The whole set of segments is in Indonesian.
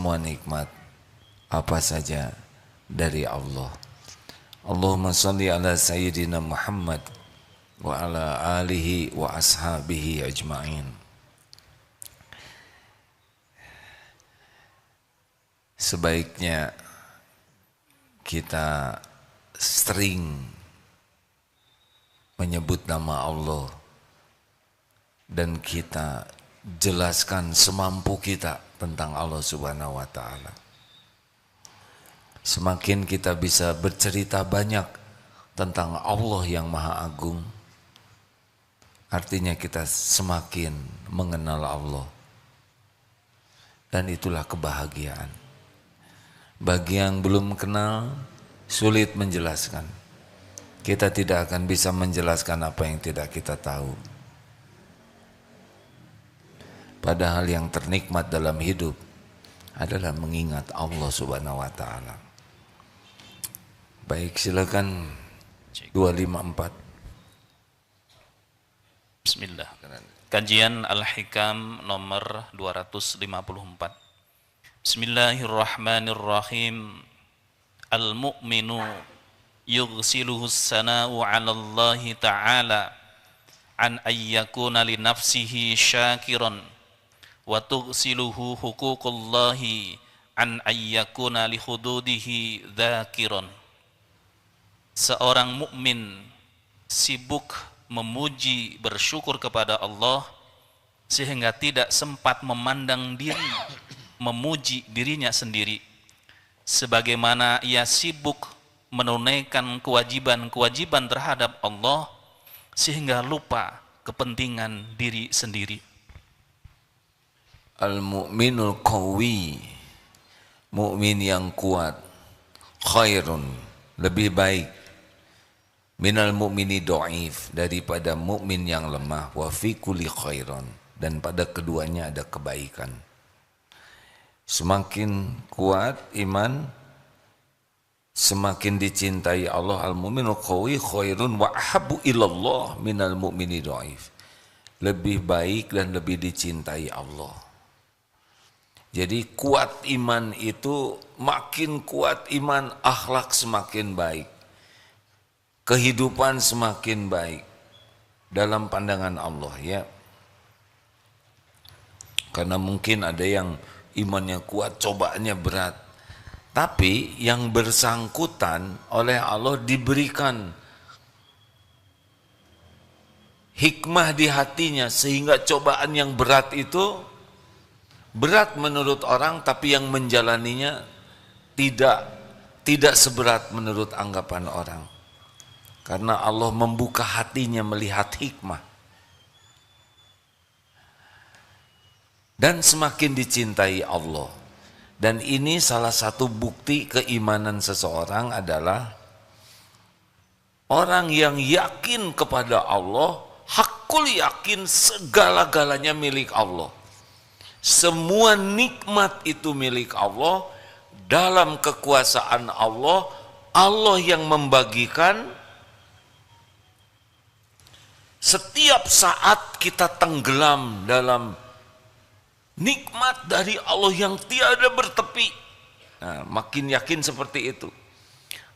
Semua nikmat apa saja dari Allah. Allahumma salli ala sayyidina Muhammad wa ala alihi wa ashabihi ajma'in. Sebaiknya kita sering menyebut nama Allah dan kita jelaskan semampu kita tentang Allah Subhanahu wa taala. Semakin kita bisa bercerita banyak tentang Allah yang Maha Agung, artinya kita semakin mengenal Allah. Dan itulah kebahagiaan. Bagi yang belum kenal, sulit menjelaskan. Kita tidak akan bisa menjelaskan apa yang tidak kita tahu. Padahal yang ternikmat dalam hidup adalah mengingat Allah Subhanahu wa taala. Baik, silakan 254. Bismillah. Kajian Al-Hikam nomor 254. Bismillahirrahmanirrahim. Al-mu'minu yughsiluhu as-sana'u 'ala Allah ta'ala an ayyakuna li nafsihi syakiran wa tughsiluhu huququllahi an ayyakuna li hududihi dzakiran. Seorang mukmin sibuk memuji, bersyukur kepada Allah sehingga tidak sempat memandang diri, memuji dirinya sendiri, sebagaimana ia sibuk menunaikan kewajiban-kewajiban terhadap Allah sehingga lupa kepentingan diri sendiri. Al-mu'minul qawi, mukmin yang kuat, khairun, lebih baik, minal mu'mini dhaif, daripada mukmin yang lemah, wa fi kulli khairun, dan pada keduanya ada kebaikan. Semakin kuat iman, semakin dicintai Allah. Al-mu'minul qawi khairun wa ahabbu ilallah minal mu'mini dhaif, lebih baik dan lebih dicintai Allah. Jadi kuat iman itu, makin kuat iman, akhlak semakin baik, kehidupan semakin baik dalam pandangan Allah, ya. Karena mungkin ada yang imannya kuat, cobaannya berat, tapi yang bersangkutan oleh Allah diberikan hikmah di hatinya sehingga cobaan yang berat itu berat menurut orang, tapi yang menjalaninya tidak seberat menurut anggapan orang. Karena Allah membuka hatinya melihat hikmah. Dan semakin dicintai Allah. Dan ini salah satu bukti keimanan seseorang adalah orang yang yakin kepada Allah, hakul yakin segala-galanya milik Allah. Semua nikmat itu milik Allah, dalam kekuasaan Allah, Allah yang membagikan. Setiap saat kita tenggelam dalam nikmat dari Allah yang tiada bertepi. Nah, makin yakin seperti itu.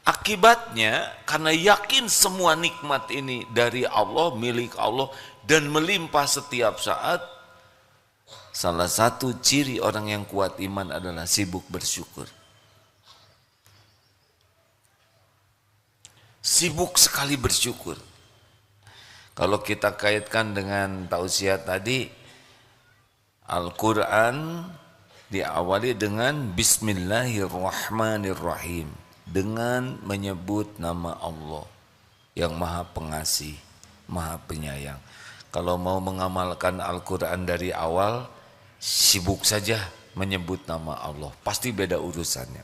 Akibatnya, karena yakin semua nikmat ini dari Allah, milik Allah, dan melimpah setiap saat, salah satu ciri orang yang kuat iman adalah sibuk bersyukur. Sibuk sekali bersyukur. Kalau kita kaitkan dengan tausiah tadi, Al-Quran diawali dengan Bismillahirrahmanirrahim, dengan menyebut nama Allah yang Maha Pengasih, Maha Penyayang. Kalau mau mengamalkan Al-Quran dari awal, sibuk saja menyebut nama Allah, pasti beda urusannya.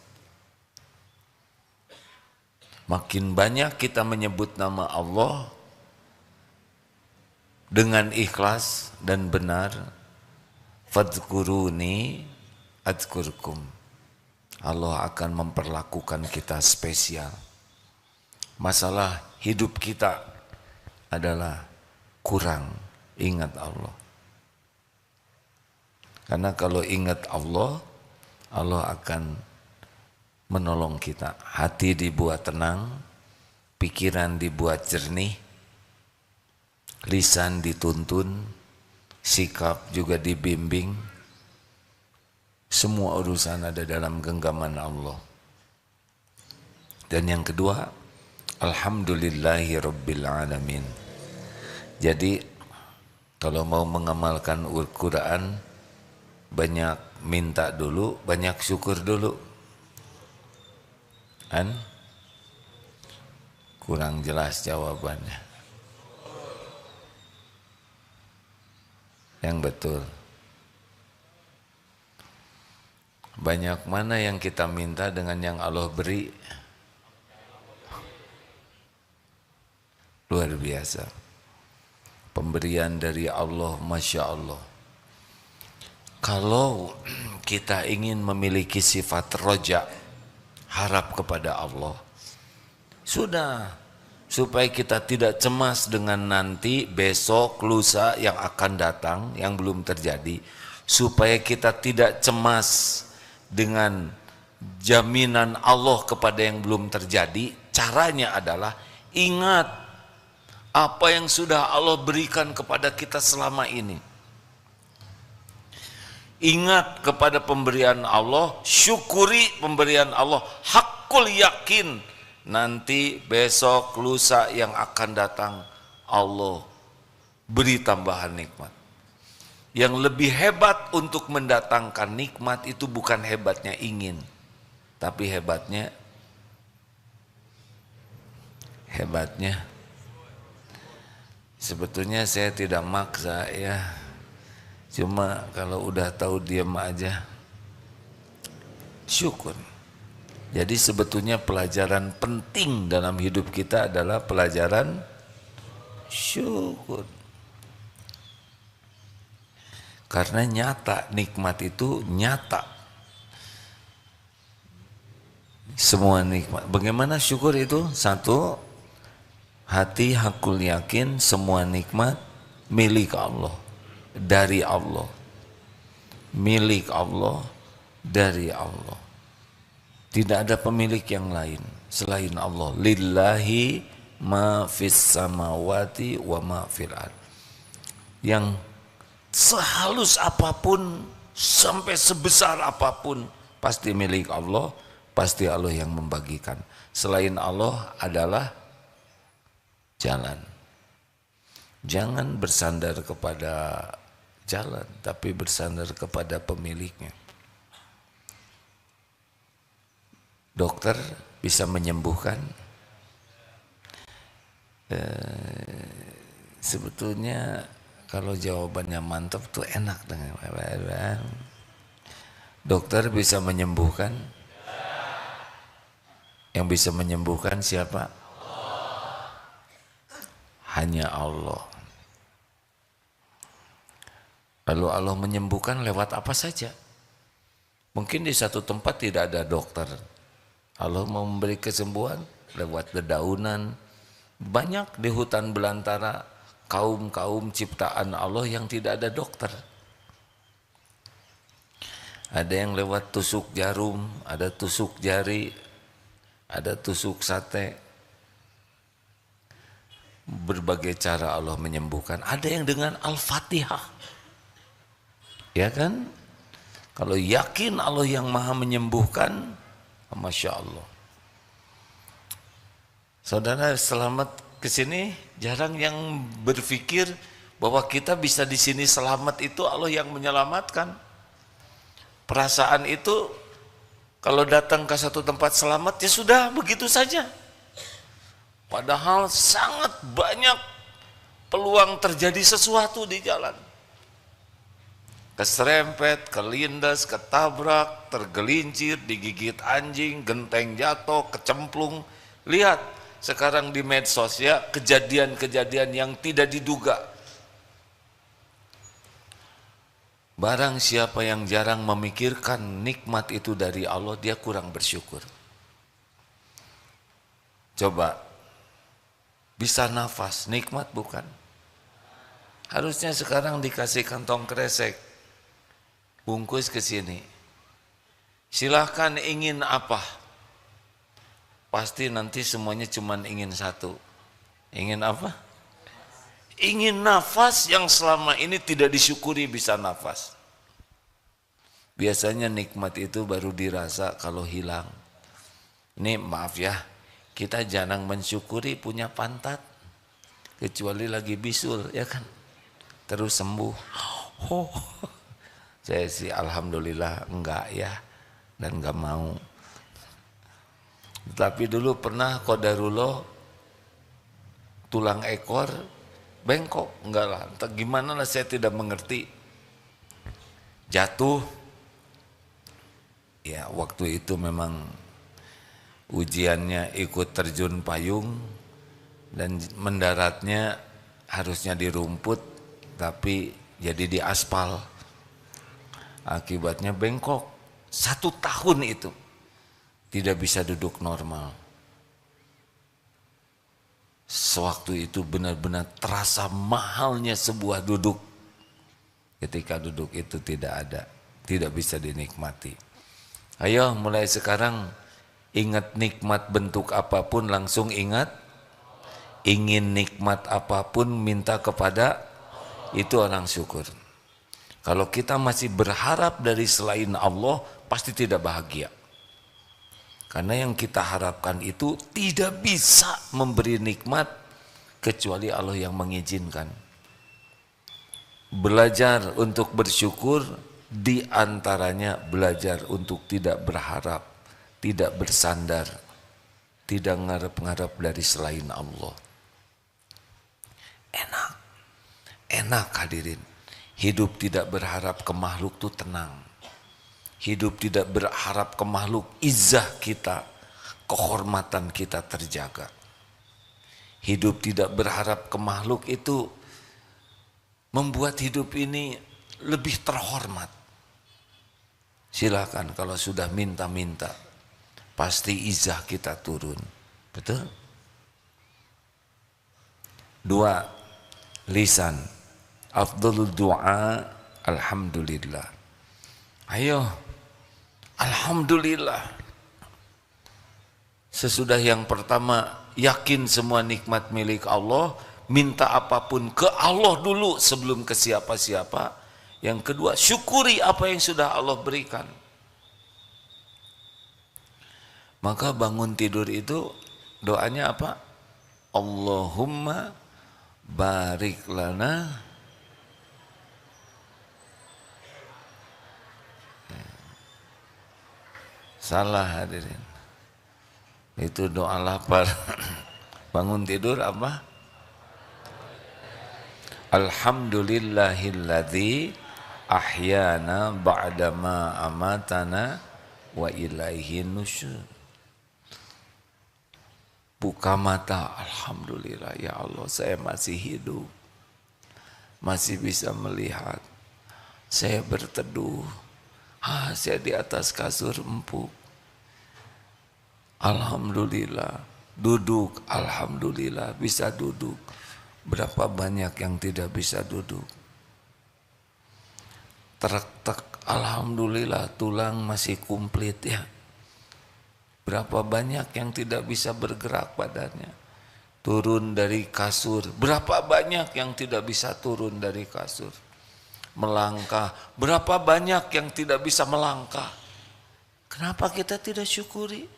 Makin banyak kita menyebut nama Allah dengan ikhlas dan benar, fadhkuruni adzkurkum, Allah akan memperlakukan kita spesial. Masalah hidup kita adalah kurang ingat Allah. Karena kalau ingat Allah, Allah akan menolong kita. Hati dibuat tenang, pikiran dibuat jernih, lisan dituntun, sikap juga dibimbing. Semua urusan ada dalam genggaman Allah. Dan yang kedua, alhamdulillahi rabbil alamin. Jadi kalau mau mengamalkan Al-Quran, banyak minta dulu, banyak syukur dulu. Kan? Kurang jelas jawabannya. Yang betul. Banyak mana yang kita minta dengan yang Allah beri? Luar biasa. Pemberian dari Allah, Masya Allah. Kalau kita ingin memiliki sifat roja, harap kepada Allah, sudah, supaya kita tidak cemas dengan nanti, besok, lusa yang akan datang, yang belum terjadi, supaya kita tidak cemas dengan jaminan Allah kepada yang belum terjadi. Caranya adalah ingat apa yang sudah Allah berikan kepada kita selama ini. Ingat kepada pemberian Allah, syukuri pemberian Allah, hakul yakin nanti besok lusa yang akan datang Allah beri tambahan nikmat. Yang lebih hebat untuk mendatangkan nikmat itu bukan hebatnya ingin, tapi hebatnya sebetulnya saya tidak maksa ya. Cuma kalau udah tahu diam aja, syukur. Jadi sebetulnya pelajaran penting dalam hidup kita adalah pelajaran syukur. Karena nyata, nikmat itu nyata. Semua nikmat. Bagaimana syukur itu? Satu, hati hakul yakin semua nikmat milik Allah. Dari Allah. Milik Allah, dari Allah. Tidak ada pemilik yang lain selain Allah. Lillahi ma fis samawati wa ma fil ard. Yang sehalus apapun, sampai sebesar apapun, pasti milik Allah, pasti Allah yang membagikan. Selain Allah adalah jalan. Jangan bersandar kepada jalan, tapi bersandar kepada pemiliknya. Dokter bisa menyembuhkan. Sebetulnya kalau jawabannya mantap tuh enak dengan dokter bisa menyembuhkan. Yang bisa menyembuhkan siapa? Hanya Allah. Lalu Allah menyembuhkan lewat apa saja. Mungkin di satu tempat tidak ada dokter, Allah mau memberi kesembuhan lewat dedaunan. Banyak di hutan belantara kaum-kaum ciptaan Allah yang tidak ada dokter. Ada yang lewat tusuk jarum, ada tusuk jari, ada tusuk sate. Berbagai cara Allah menyembuhkan. Ada yang dengan Al-Fatihah. Ya kan? Kalau yakin Allah yang maha menyembuhkan, Masya Allah. Saudara selamat ke sini, jarang yang berpikir bahwa kita bisa di sini selamat itu Allah yang menyelamatkan. Perasaan itu kalau datang ke satu tempat selamat ya sudah begitu saja. Padahal sangat banyak peluang terjadi sesuatu di jalan. Keserempet, kelindas, ketabrak, tergelincir, digigit anjing, genteng jatuh, kecemplung. Lihat sekarang di medsos ya, kejadian-kejadian yang tidak diduga. Barang siapa yang jarang memikirkan nikmat itu dari Allah, dia kurang bersyukur. Coba, bisa nafas, nikmat bukan? Harusnya sekarang dikasih kantong kresek, bungkus ke sini. Silahkan ingin apa. Pasti nanti semuanya cuman ingin satu. Ingin apa? Ingin nafas yang selama ini tidak disyukuri bisa nafas. Biasanya nikmat itu baru dirasa kalau hilang. Ini maaf ya, kita jarang mensyukuri punya pantat. Kecuali lagi bisul, ya kan? Terus sembuh. Oh, saya sih alhamdulillah enggak ya, dan enggak mau. Tapi dulu pernah qadarullah tulang ekor bengkok, enggak lah, entah gimana lah saya tidak mengerti. Jatuh, ya waktu itu memang ujiannya ikut terjun payung dan mendaratnya harusnya di rumput tapi jadi di aspal. Akibatnya bengkok 1 tahun itu tidak bisa duduk normal. Sewaktu itu benar-benar terasa mahalnya sebuah duduk. Ketika duduk itu tidak ada, tidak bisa dinikmati. Ayo mulai sekarang ingat nikmat bentuk apapun langsung ingat. Ingin nikmat apapun minta kepada, itu orang syukur. Kalau kita masih berharap dari selain Allah pasti tidak bahagia. Karena yang kita harapkan itu tidak bisa memberi nikmat kecuali Allah yang mengizinkan. Belajar untuk bersyukur, diantaranya belajar untuk tidak berharap, tidak bersandar, tidak ngarep-ngarep dari selain Allah. Enak hadirin. Hidup tidak berharap ke makhluk itu tenang. Hidup tidak berharap ke makhluk, izzah kita, kehormatan kita terjaga. Hidup tidak berharap ke makhluk itu membuat hidup ini lebih terhormat. Silakan kalau sudah minta-minta, pasti izzah kita turun. Betul? 2. Lisan. Afdhalul du'a alhamdulillah. Ayo, alhamdulillah. Sesudah yang pertama, yakin semua nikmat milik Allah, minta apapun ke Allah dulu sebelum ke siapa-siapa. Yang kedua, syukuri apa yang sudah Allah berikan. Maka bangun tidur itu doanya apa? Allahumma barik lana salah hadirin. Itu doa lapar. Bangun tidur apa? Alhamdulillahilladzi ahyana ba'dama amatana wa ilaihi nusyur. Buka mata, alhamdulillah ya Allah saya masih hidup. Masih bisa melihat. Saya berteduh. Saya di atas kasur empuk. Alhamdulillah, duduk, alhamdulillah bisa duduk. Berapa banyak yang tidak bisa duduk? Tek, alhamdulillah tulang masih komplit ya. Berapa banyak yang tidak bisa bergerak badannya? Turun dari kasur, berapa banyak yang tidak bisa turun dari kasur? Melangkah, berapa banyak yang tidak bisa melangkah? Kenapa kita tidak syukuri?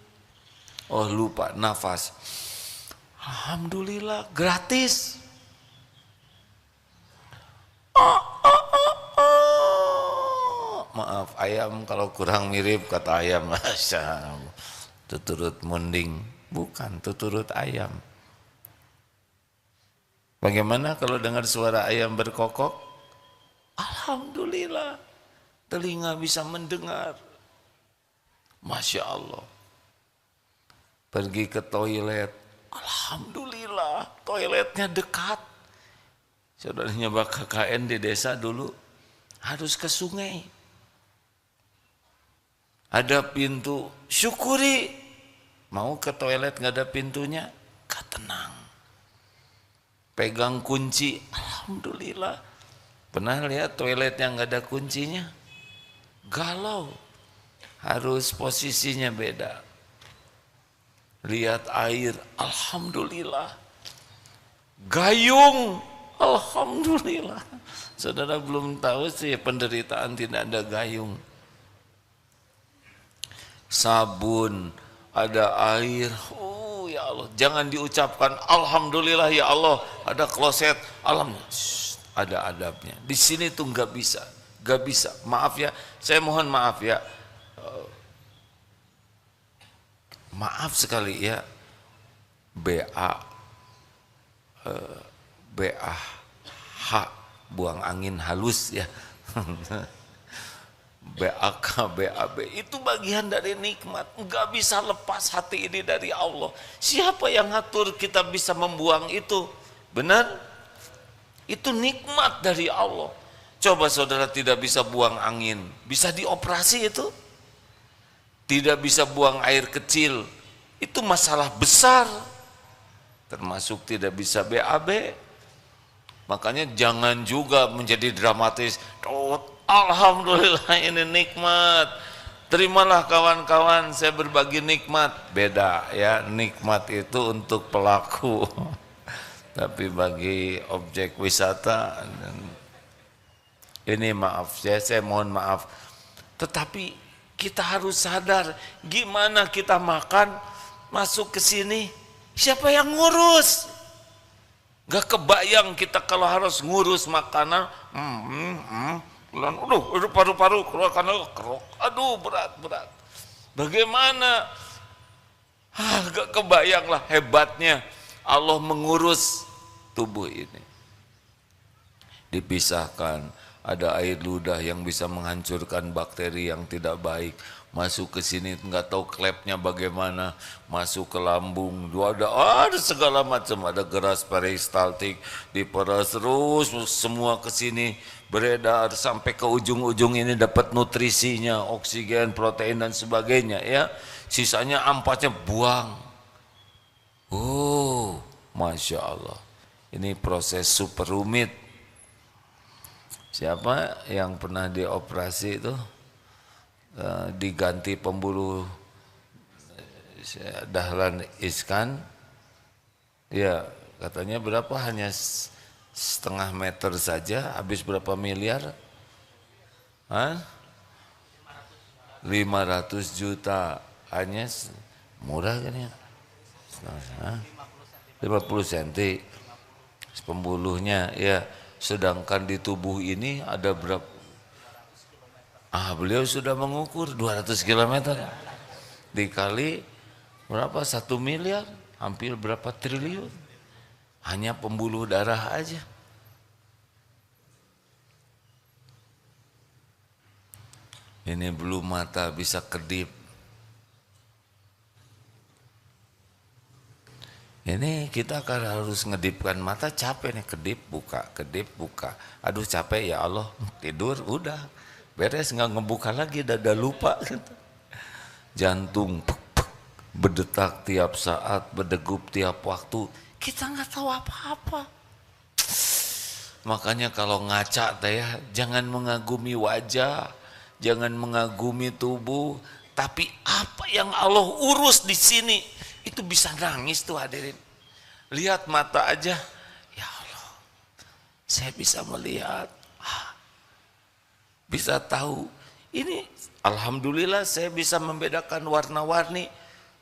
Oh lupa nafas. Alhamdulillah gratis. Maaf ayam kalau kurang mirip kata ayam. Masya Allah. Tuturut munding. Bukan tuturut ayam. Bagaimana kalau dengar suara ayam berkokok? Alhamdulillah. Telinga bisa mendengar. Masya Allah. Pergi ke toilet, alhamdulillah toiletnya dekat. Saudaranya Bak KKN di desa dulu harus ke sungai. Ada pintu, syukuri. Mau ke toilet nggak ada pintunya, gak tenang. Pegang kunci, alhamdulillah. Pernah lihat toilet yang nggak ada kuncinya? Galau. harus posisinya beda. Lihat air, alhamdulillah. Gayung, alhamdulillah. Saudara belum tahu sih penderitaan tidak ada gayung. Sabun, ada air. Oh ya Allah, jangan diucapkan alhamdulillah ya Allah, ada kloset, alhamdulillah. Ada adabnya. Di sini tuh nggak bisa, nggak bisa. Maaf ya, saya mohon maaf ya. Maaf sekali ya. BAH, buang angin halus ya. BAK, BAB itu bagian dari nikmat. Nggak bisa lepas hati ini dari Allah. Siapa yang ngatur kita bisa membuang itu? Benar? Itu nikmat dari Allah. Coba saudara tidak bisa buang angin, bisa dioperasi itu? Tidak bisa buang air kecil, itu masalah besar. Termasuk tidak bisa BAB. Makanya jangan juga menjadi dramatis. Oh, alhamdulillah ini nikmat. Terimalah kawan-kawan, saya berbagi nikmat. Beda ya, nikmat itu untuk pelaku. Tapi bagi objek wisata, ini maaf ya, saya mohon maaf. Tetapi kita harus sadar, gimana kita makan, masuk ke sini, siapa yang ngurus? Gak kebayang kita kalau harus ngurus makanan. Aduh, paru-paru keluarkan, aduh berat. Bagaimana? Gak kebayang lah hebatnya Allah mengurus tubuh ini. Dipisahkan, ada air ludah yang bisa menghancurkan bakteri yang tidak baik. Masuk ke sini nggak tahu klepnya bagaimana, masuk ke lambung, ada segala macam, ada geras peristaltik, diperas terus semua ke sini beredar sampai ke ujung-ujung ini dapat nutrisinya, oksigen, protein dan sebagainya ya. Sisanya ampasnya buang. Oh, Masya Allah. Ini proses super rumit. Siapa yang pernah dioperasi itu? Diganti pembuluh dahlan iskan. Ya, katanya berapa? Hanya setengah meter saja, habis berapa miliar? 500 juta. Hanya murah kan ya? 50 cm pembuluhnya ya, sedangkan di tubuh ini ada berapa? Beliau sudah mengukur 200 km dikali berapa? 1 miliar, hampir berapa triliun hanya pembuluh darah aja. Ini belum mata bisa kedip. Ini kita kan harus ngedipkan mata, capek nih, kedip buka, aduh capek ya Allah, tidur udah beres, nggak ngebuka lagi, dada lupa gitu. Jantung berdetak tiap saat, berdegup tiap waktu, kita nggak tahu apa-apa. Makanya kalau ngaca teh ya, jangan mengagumi wajah, jangan mengagumi tubuh, tapi apa yang Allah urus di sini itu bisa nangis tuh hadirin. Lihat mata aja, ya Allah, saya bisa melihat, bisa tahu. Ini alhamdulillah saya bisa membedakan warna-warni.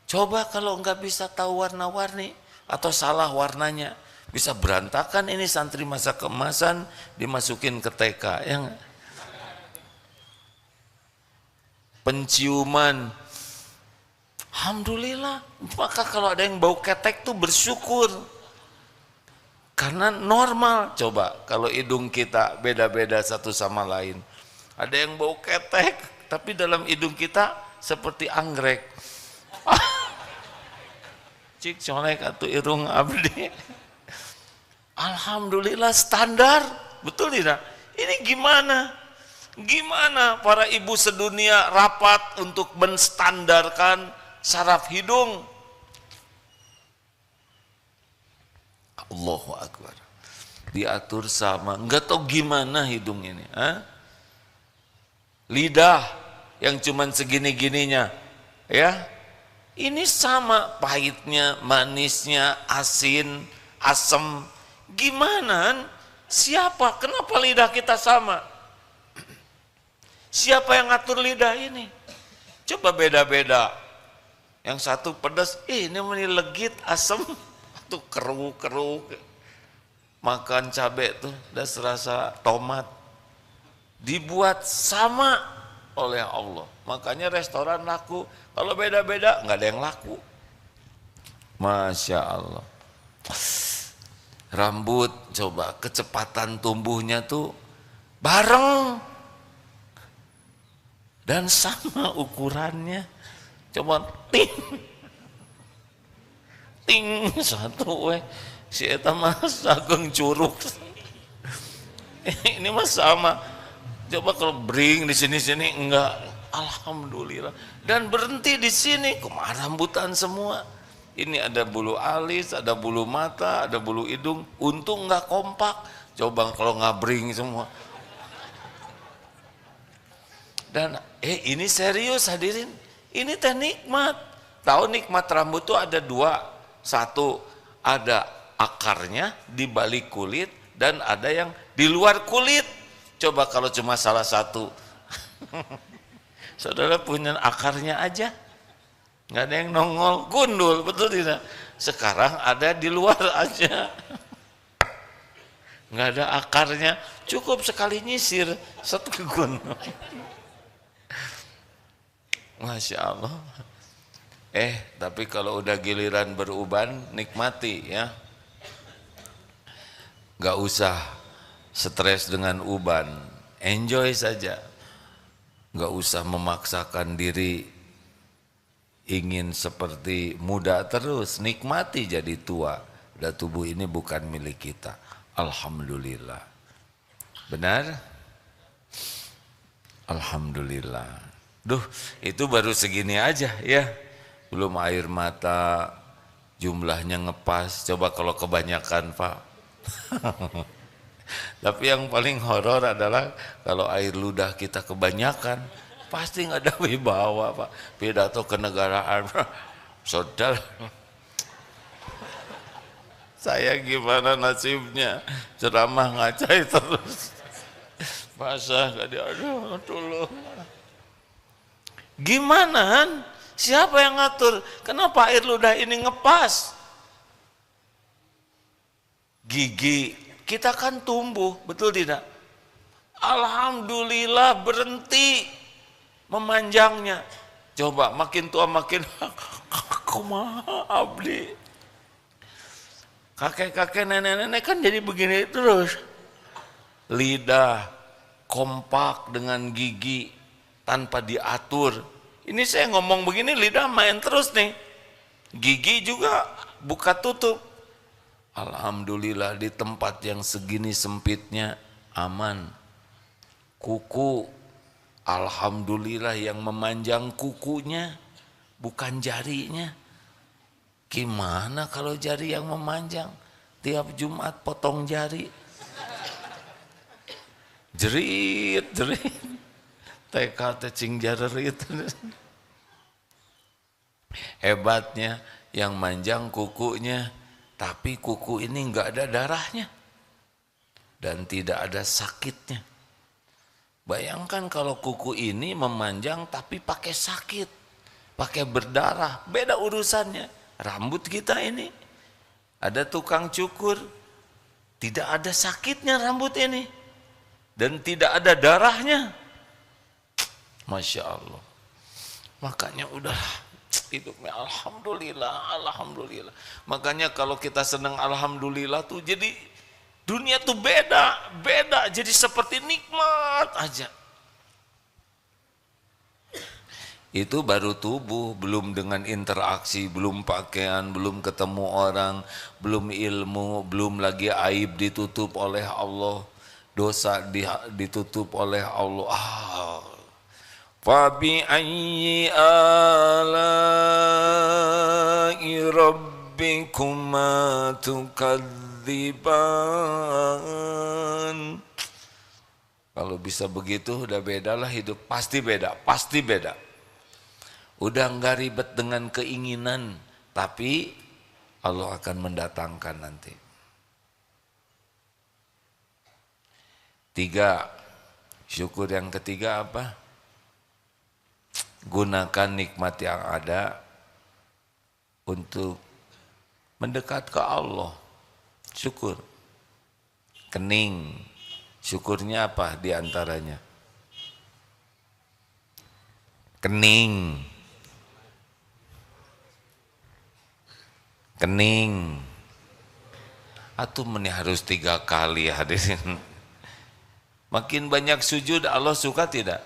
Coba kalau nggak bisa tahu warna-warni atau salah warnanya, bisa berantakan ini santri masa keemasan dimasukin ke TK yang penciuman. Alhamdulillah, maka kalau ada yang bau ketek tuh bersyukur. Karena normal. Coba kalau hidung kita beda-beda satu sama lain. Ada yang bau ketek, tapi dalam hidung kita seperti anggrek. Cik colek atau irung abdi. Alhamdulillah standar. Betul tidak? Ini gimana? Gimana para ibu sedunia rapat untuk menstandarkan saraf hidung? Allahu Akbar. Diatur sama, enggak tahu gimana hidung ini. Lidah, yang cuman segini-gininya, ya. Ini sama pahitnya, manisnya, asin, asam. Gimana? Siapa? Kenapa lidah kita sama? Siapa yang ngatur lidah ini? Coba beda-beda. Yang satu pedas, ini legit, asam, tuh keruh. Makan cabai tuh udah serasa tomat. Dibuat sama oleh Allah. Makanya restoran laku. Kalau beda-beda nggak ada yang laku. Masya Allah. Rambut coba kecepatan tumbuhnya tuh bareng dan sama ukurannya. Coba ting satu si eta mah sageng curug. Ini mah sama. Coba kalau bring di sini enggak. Alhamdulillah. Dan berhenti di sini, kumaha rambutan semua. Ini ada bulu alis, ada bulu mata, ada bulu hidung. Untung enggak kompak. Coba kalau ngabring semua. Dan ini serius hadirin. Ini teh nikmat. Tahu nikmat rambut tuh ada dua. Satu, ada akarnya di balik kulit dan ada yang di luar kulit. Coba kalau cuma salah satu. Saudara punya akarnya aja, nggak ada yang nongol, gundul, betul tidak? Sekarang ada di luar aja, nggak ada akarnya, cukup sekali nyisir, satu gundul. Masya Allah. Tapi kalau udah giliran beruban, nikmati ya. Nggak usah stres dengan uban, enjoy saja. Nggak usah memaksakan diri ingin seperti muda terus, nikmati jadi tua. Dan tubuh ini bukan milik kita. Alhamdulillah. Benar? Alhamdulillah. Duh, itu baru segini aja ya. Belum air mata, jumlahnya ngepas. Coba kalau kebanyakan, Pak. Tapi yang paling horor adalah kalau air ludah kita kebanyakan, pasti nggak ada wibawa, Pak. Pidato kenegaraan, saudara. Saya gimana nasibnya? Ceramah ngacai terus. Basah nggak dia, aduh tolong. Gimana? Siapa yang ngatur? Kenapa air ludah ini ngepas? Gigi kita kan tumbuh, betul tidak? Alhamdulillah berhenti memanjangnya. Coba makin tua makin kumaha abdi. Kakek-kakek nenek-nenek kan jadi begini terus. Lidah kompak dengan gigi tanpa diatur. Ini saya ngomong begini lidah main terus nih. Gigi juga buka tutup. Alhamdulillah di tempat yang segini sempitnya aman. Kuku, alhamdulillah yang memanjang kukunya bukan jarinya. Gimana kalau jari yang memanjang? Tiap Jumat potong jari. Jerit. TK cing jarerit. Hebatnya yang manjang kukunya. Tapi kuku ini enggak ada darahnya dan tidak ada sakitnya. Bayangkan kalau kuku ini memanjang tapi pakai sakit, pakai berdarah, beda urusannya. Rambut kita ini ada tukang cukur, tidak ada sakitnya rambut ini dan tidak ada darahnya. Masya Allah. Makanya udah hidupnya alhamdulillah. Makanya kalau kita senang alhamdulillah tuh jadi dunia tuh beda, jadi seperti nikmat aja. Itu baru tubuh, belum dengan interaksi, belum pakaian, belum ketemu orang, belum ilmu, belum lagi aib ditutup oleh Allah, dosa ditutup oleh Allah. Fabi ayyi ala'i rabbikuma tukadziban. Kalau bisa begitu udah beda lah hidup, pasti beda, pasti beda. Udah nggak ribet dengan keinginan, tapi Allah akan mendatangkan nanti. 3, syukur yang ketiga apa? Gunakan nikmat yang ada untuk mendekat ke Allah. Syukur. Kening. Syukurnya apa diantaranya? Kening. Kening. Atuh meni harus 3 kali hadirin. Makin banyak sujud Allah suka tidak?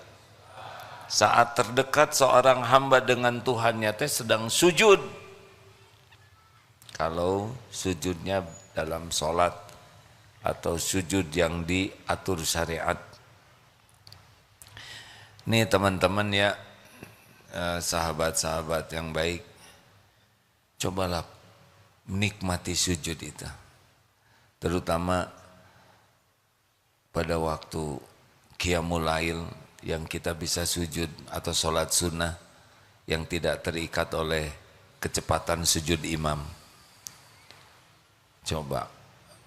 Saat terdekat seorang hamba dengan Tuhannya teh sedang sujud. Kalau sujudnya dalam sholat atau sujud yang diatur syariat. Nih teman-teman ya, sahabat-sahabat yang baik, cobalah menikmati sujud itu. Terutama pada waktu qiyamul lail yang kita bisa sujud atau sholat sunnah yang tidak terikat oleh kecepatan sujud imam. Coba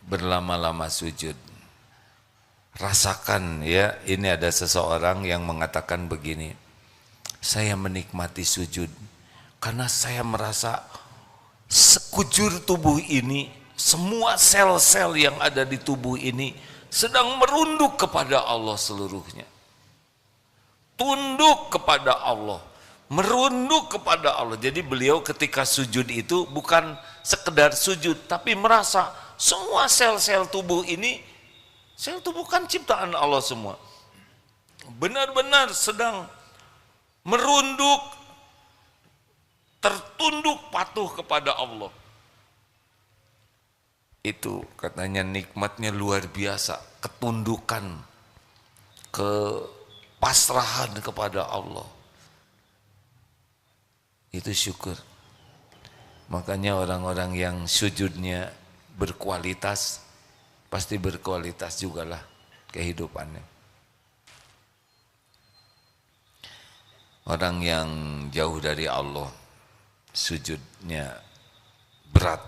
berlama-lama sujud. Rasakan ya, ini ada seseorang yang mengatakan begini, saya menikmati sujud karena saya merasa sekujur tubuh ini, semua sel-sel yang ada di tubuh ini sedang merunduk kepada Allah seluruhnya. Tunduk kepada Allah, merunduk kepada Allah. Jadi beliau ketika sujud itu bukan sekedar sujud, tapi merasa semua sel-sel tubuh ini, sel tubuh kan ciptaan Allah semua, benar-benar sedang merunduk, tertunduk patuh kepada Allah. Itu katanya nikmatnya luar biasa, ketundukan, kepasrahan kepada Allah. Itu syukur. Makanya orang-orang yang sujudnya berkualitas, pasti berkualitas jugalah kehidupannya. Orang yang jauh dari Allah, sujudnya berat.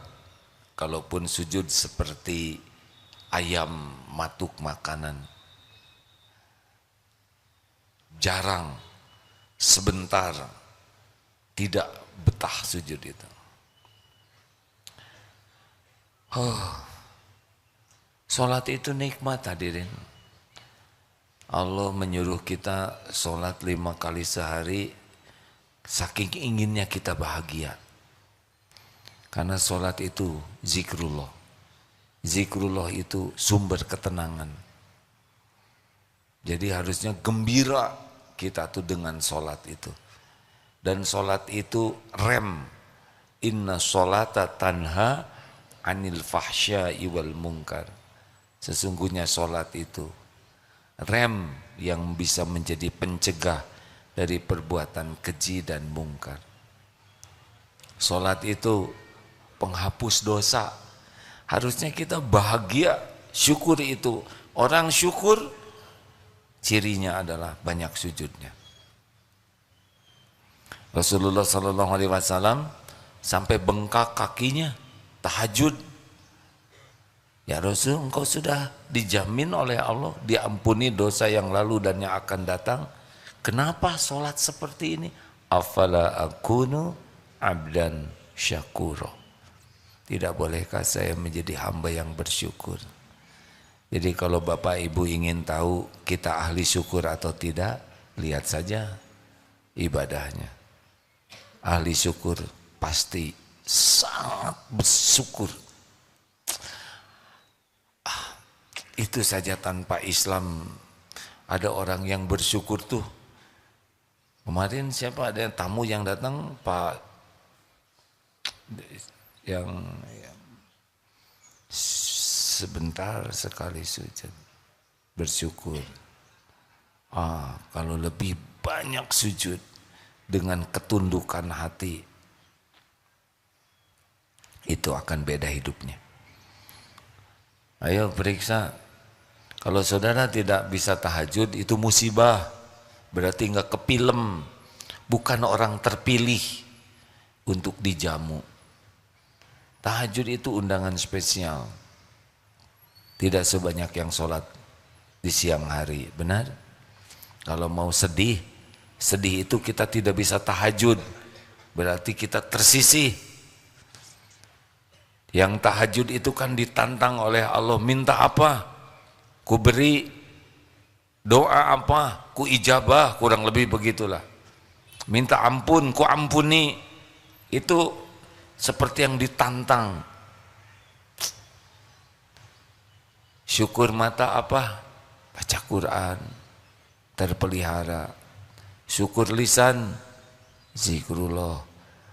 Kalaupun sujud seperti ayam matuk makanan, jarang, sebentar, tidak betah sujud itu. Sholat itu nikmat hadirin. Allah menyuruh kita sholat 5 kali sehari, saking inginnya kita bahagia. Karena sholat itu zikrullah. Zikrullah itu sumber ketenangan. Jadi harusnya gembira kita tuh dengan sholat itu. Dan sholat itu rem. Inna sholata tanha anil fahsya'i wal munkar. Sesungguhnya sholat itu rem yang bisa menjadi pencegah dari perbuatan keji dan mungkar. Sholat itu penghapus dosa. Harusnya kita bahagia, syukur itu. Orang syukur cirinya adalah banyak sujudnya. Rasulullah SAW sampai bengkak kakinya tahajud. Ya Rasul, engkau sudah dijamin oleh Allah diampuni dosa yang lalu dan yang akan datang. Kenapa sholat seperti ini? Afala akunu abdan syakuro. Tidak bolehkah saya menjadi hamba yang bersyukur? Jadi kalau Bapak Ibu ingin tahu kita ahli syukur atau tidak, lihat saja ibadahnya. Ahli syukur pasti sangat bersyukur. Itu saja tanpa Islam ada orang yang bersyukur tuh. Kemarin siapa ada tamu yang datang, Pak yang sebentar sekali sujud bersyukur. Kalau lebih banyak sujud dengan ketundukan hati, itu akan beda hidupnya. Ayo periksa, Kalau saudara tidak bisa tahajud itu musibah, berarti nggak kepilem, bukan orang terpilih untuk dijamu. Tahajud itu undangan spesial, tidak sebanyak yang sholat di siang hari, benar? Kalau mau sedih itu kita tidak bisa tahajud, berarti kita tersisih. Yang tahajud itu kan ditantang oleh Allah, minta apa? Ku beri, doa apa? Ku ijabah, kurang lebih begitulah. Minta ampun, ku ampuni. Itu seperti yang ditantang. Syukur mata apa? Baca Quran, terpelihara. Syukur lisan, zikrullah,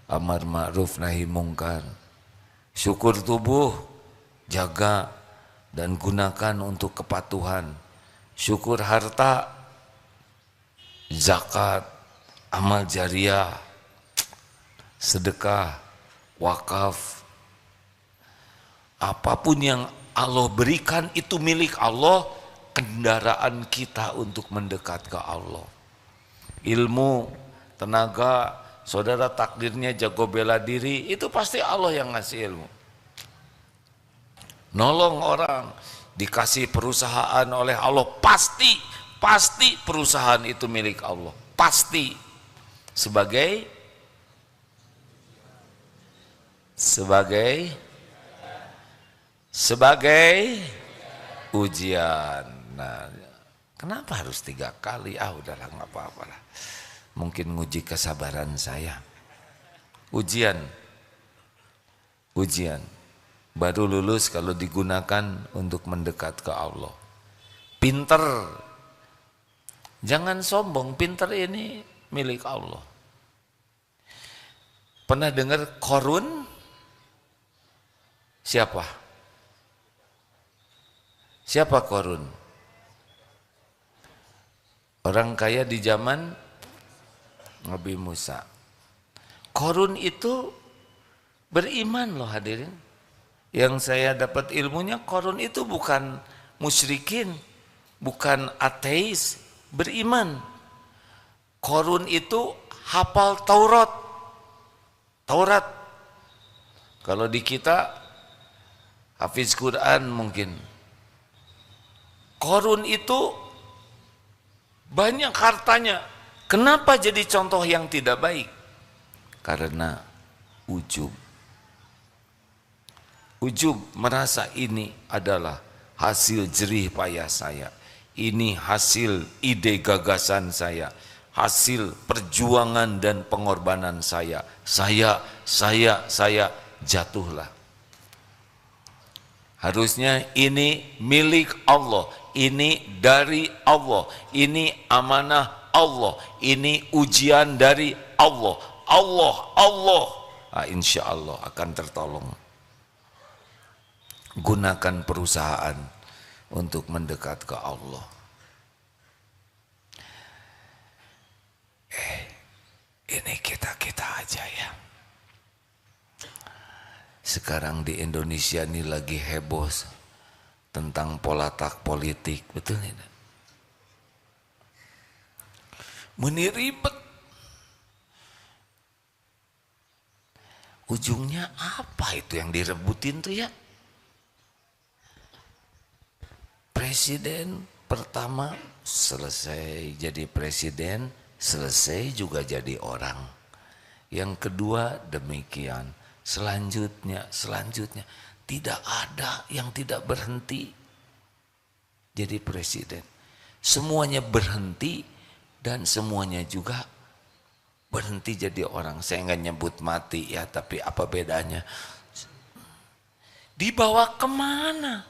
amar ma'ruf nahi mungkar. Syukur tubuh, jaga dan gunakan untuk kepatuhan. Syukur harta, zakat, amal jariah, sedekah, wakaf. Apapun yang Allah berikan itu milik Allah, kendaraan kita untuk mendekat ke Allah. Ilmu, tenaga, saudara takdirnya jago bela diri, itu pasti Allah yang ngasih ilmu. Nolong orang, dikasih perusahaan oleh Allah, pasti perusahaan itu milik Allah, pasti. Sebagai ujian. Nah, kenapa harus 3 kali? Udahlah, nggak apa-apa lah. Mungkin nguji kesabaran saya. Ujian. Baru lulus kalau digunakan untuk mendekat ke Allah. Pinter. Jangan sombong, pinter ini milik Allah. Pernah dengar Korun? Siapa? Siapa Korun? Orang kaya di zaman Nabi Musa. Korun itu beriman loh hadirin. Yang saya dapat ilmunya, Korun itu bukan musyrikin, bukan ateis, beriman. Korun itu hafal Taurat. Kalau di kita hafiz Quran mungkin. Korun itu banyak hartanya. Kenapa jadi contoh yang tidak baik? Karena ujub. Ujub, merasa ini adalah hasil jerih payah saya. Ini hasil ide gagasan saya. Hasil perjuangan dan pengorbanan saya. Saya jatuhlah. Harusnya ini milik Allah. Ini dari Allah. Ini amanah Allah. Ini ujian dari Allah. Insya Allah akan tertolong. Gunakan perusahaan untuk mendekat ke Allah. Ini kita aja ya. Sekarang di Indonesia ini lagi heboh tentang polatak politik, betul tidak? Meni ribet. Ujungnya apa itu yang direbutin tuh ya? Presiden pertama selesai jadi presiden, selesai juga jadi orang. Yang kedua demikian, selanjutnya. Tidak ada yang tidak berhenti jadi presiden. Semuanya berhenti dan semuanya juga berhenti jadi orang. Saya nggak nyebut mati ya, tapi apa bedanya? Dibawa kemana?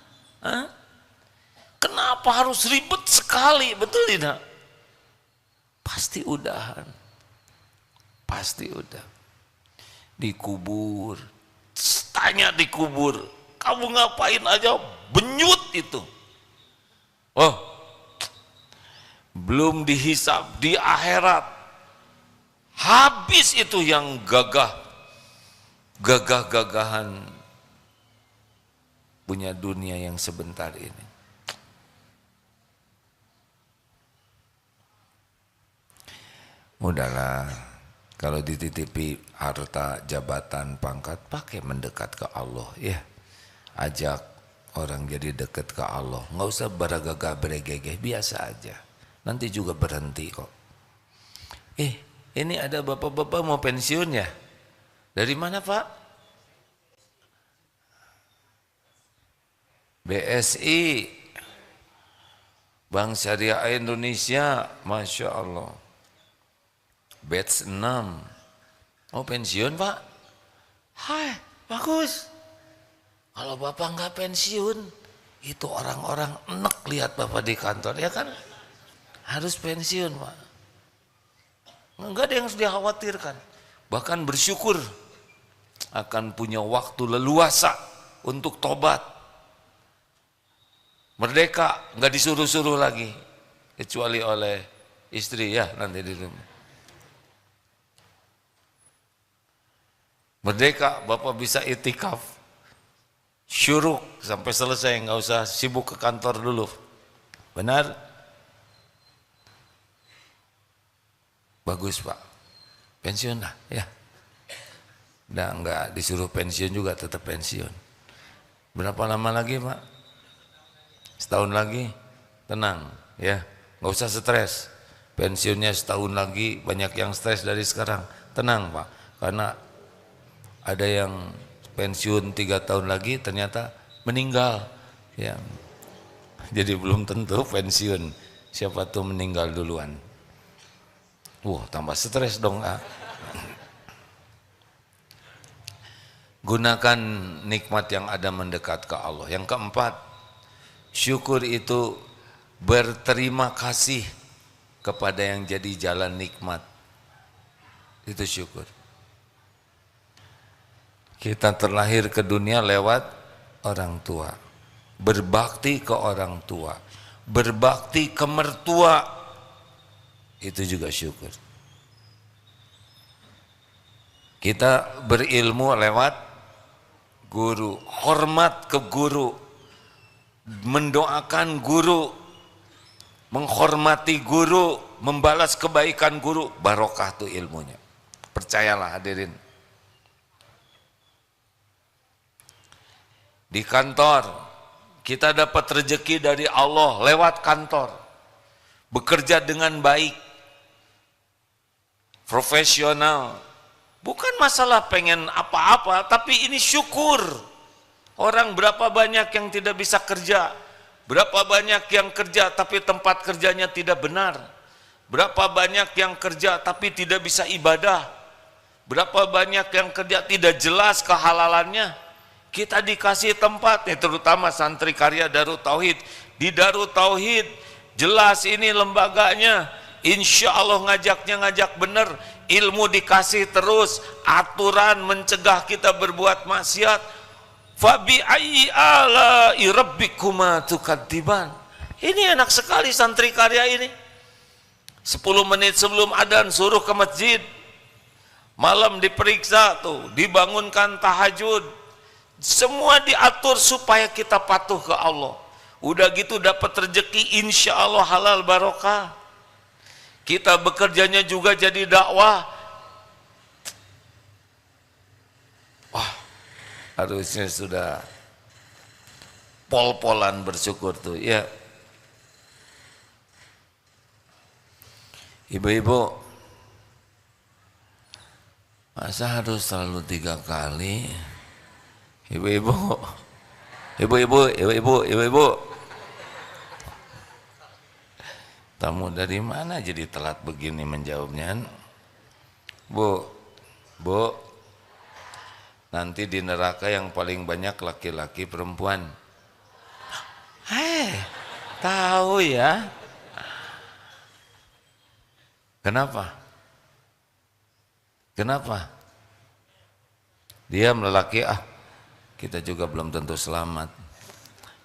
Kenapa harus ribet sekali, betul tidak? Pasti udahan. Dikubur. Tanya dikubur, kamu ngapain aja benyut itu? Belum dihisab di akhirat. Habis itu yang gagah-gagahan punya dunia yang sebentar ini. Udahlah, kalau dititipi harta, jabatan, pangkat, pakai mendekat ke Allah ya. Ajak orang jadi dekat ke Allah. Nggak usah beragagah beregegeh, biasa aja. Nanti juga berhenti kok. Ini ada bapak-bapak mau pensiun ya? Dari mana Pak? BSI, Bank Syariah Indonesia, Masya Allah. Batch 6. Mau pensiun Pak? Hai, bagus. Kalau Bapak nggak pensiun, itu orang-orang enek lihat Bapak di kantor, ya kan? Harus pensiun Pak. Enggak ada yang harus dikhawatirkan. Bahkan bersyukur akan punya waktu leluasa untuk tobat. Merdeka, nggak disuruh-suruh lagi. Kecuali oleh istri ya nanti di rumah. Merdeka, Bapak bisa itikaf, syuruk sampai selesai, nggak usah sibuk ke kantor dulu. Benar? Bagus Pak, pensiun lah ya. Udah nggak disuruh pensiun juga tetap pensiun. Berapa lama lagi Pak? Setahun lagi, tenang ya, nggak usah stres. Pensiunnya setahun lagi, banyak yang stres dari sekarang. Tenang Pak, karena ada yang pensiun 3 tahun lagi ternyata meninggal ya. Jadi belum tentu pensiun, siapa tuh meninggal duluan. Wah, tambah stres dong. Gunakan nikmat yang ada mendekat ke Allah. Yang keempat, syukur itu berterima kasih kepada yang jadi jalan nikmat. Itu syukur. Kita terlahir ke dunia lewat orang tua, berbakti ke orang tua, berbakti ke mertua, itu juga syukur. Kita berilmu lewat guru, hormat ke guru, mendoakan guru, menghormati guru, membalas kebaikan guru, barokah tuh ilmunya. Percayalah hadirin. Di kantor kita dapat rezeki dari Allah lewat kantor, bekerja dengan baik, profesional, bukan masalah pengen apa-apa, tapi ini syukur. Orang berapa banyak yang tidak bisa kerja, berapa banyak yang kerja tapi tempat kerjanya tidak benar, berapa banyak yang kerja tapi tidak bisa ibadah, berapa banyak yang kerja tidak jelas kehalalannya. Kita dikasih tempat, terutama santri karya Darut Tauhid. Di Darut Tauhid jelas ini lembaganya, insya Allah ngajak bener, ilmu dikasih terus, aturan mencegah kita berbuat maksiat. Fabi ayyi ala'i rabbikuma tukadziban. Ini enak sekali santri karya ini. 10 menit sebelum adzan suruh ke masjid, malam diperiksa tuh, dibangunkan tahajud. Semua diatur supaya kita patuh ke Allah. Udah gitu dapat rezeki, insya Allah halal barokah. Kita bekerjanya juga jadi dakwah. Wah, harusnya sudah pol-polan bersyukur tuh ya. Ibu-ibu, masa harus selalu 3 kali? Ibu-ibu, tamu dari mana jadi telat begini menjawabnya? Bu, nanti di neraka yang paling banyak laki-laki perempuan. Tahu ya? Kenapa? Diam lelaki, kita juga belum tentu selamat.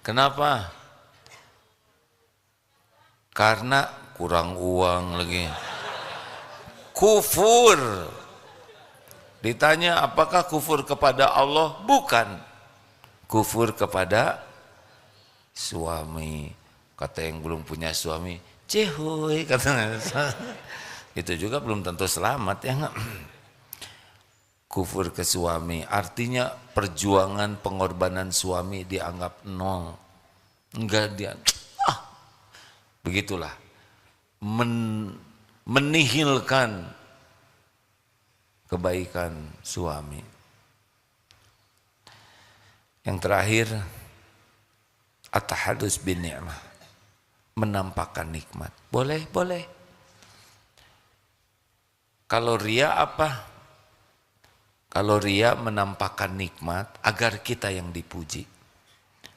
Kenapa? Karena kurang uang lagi. Kufur. Ditanya apakah kufur kepada Allah? Bukan. Kufur kepada suami. Kata yang belum punya suami, cehoy katanya. Itu juga belum tentu selamat ya enggak? Kufur ke suami, artinya perjuangan pengorbanan suami dianggap nol. Enggak dia, begitulah. Menihilkan kebaikan suami. Yang terakhir, at-tahadus bin ni'mah, menampakkan nikmat. Boleh, boleh. Kalau ria apa? Kalau ria menampakkan nikmat agar kita yang dipuji.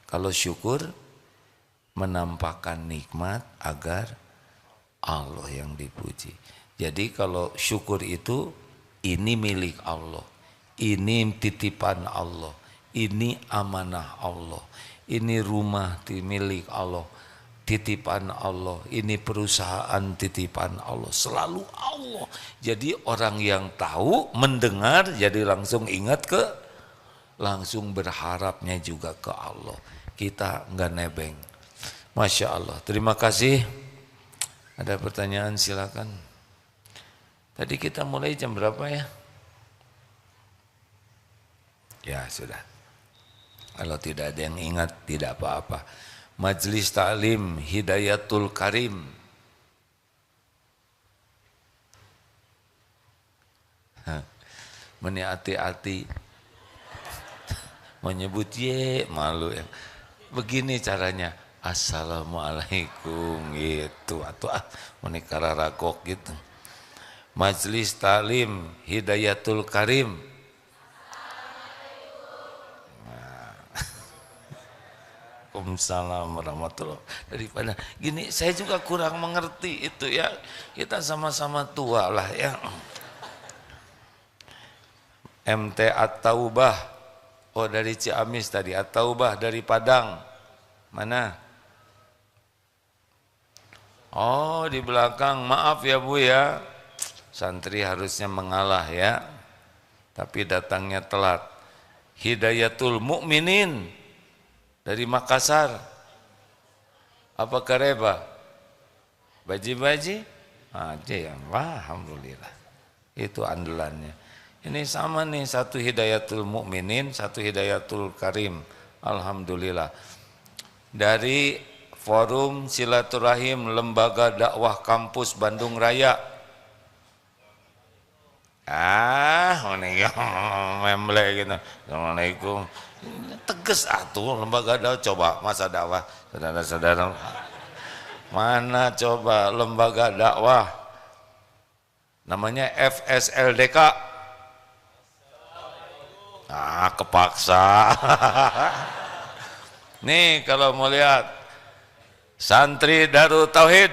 Kalau syukur menampakkan nikmat agar Allah yang dipuji. Jadi kalau syukur itu ini milik Allah, ini titipan Allah, ini amanah Allah, ini rumah milik Allah, titipan Allah, ini perusahaan titipan Allah, selalu Allah. Jadi orang yang tahu, mendengar, jadi langsung ingat langsung berharapnya juga ke Allah. Kita enggak nebeng. Masya Allah, terima kasih. Ada pertanyaan silakan. Tadi kita mulai jam berapa ya? Ya sudah. Kalau tidak ada yang ingat tidak apa-apa. Majelis Ta'lim Hidayatul Karim. Hati-hati menyebut malu ya. Begini caranya, assalamualaikum gitu, atau menikara rakok gitu. Majelis Ta'lim Hidayatul Karim. Waalaikumsalam warahmatullahi wabarakatuh. Daripada gini, saya juga kurang mengerti itu ya. Kita sama-sama tua lah ya. MT At-Taubah. Oh dari Ciamis tadi. At-Taubah dari Padang. Mana? Oh di belakang. Maaf ya Bu ya. Santri harusnya mengalah ya. Tapi datangnya telat. Hidayatul Mukminin dari Makassar. Apa Kareba? Baji-baji? Aja ya. Wah, alhamdulillah. Itu andalannya. Ini sama nih, satu Hidayatul Mukminin, satu Hidayatul Karim. Alhamdulillah. Dari Forum Silaturahim Lembaga Dakwah Kampus Bandung Raya. Memble gitu. Assalamualaikum. Tegas atuh lembaga dakwah, coba masa dakwah saudara-saudara. Mana coba lembaga dakwah? Namanya FSLDK. Kepaksa. Nih kalau mau lihat santri Darut Tauhid.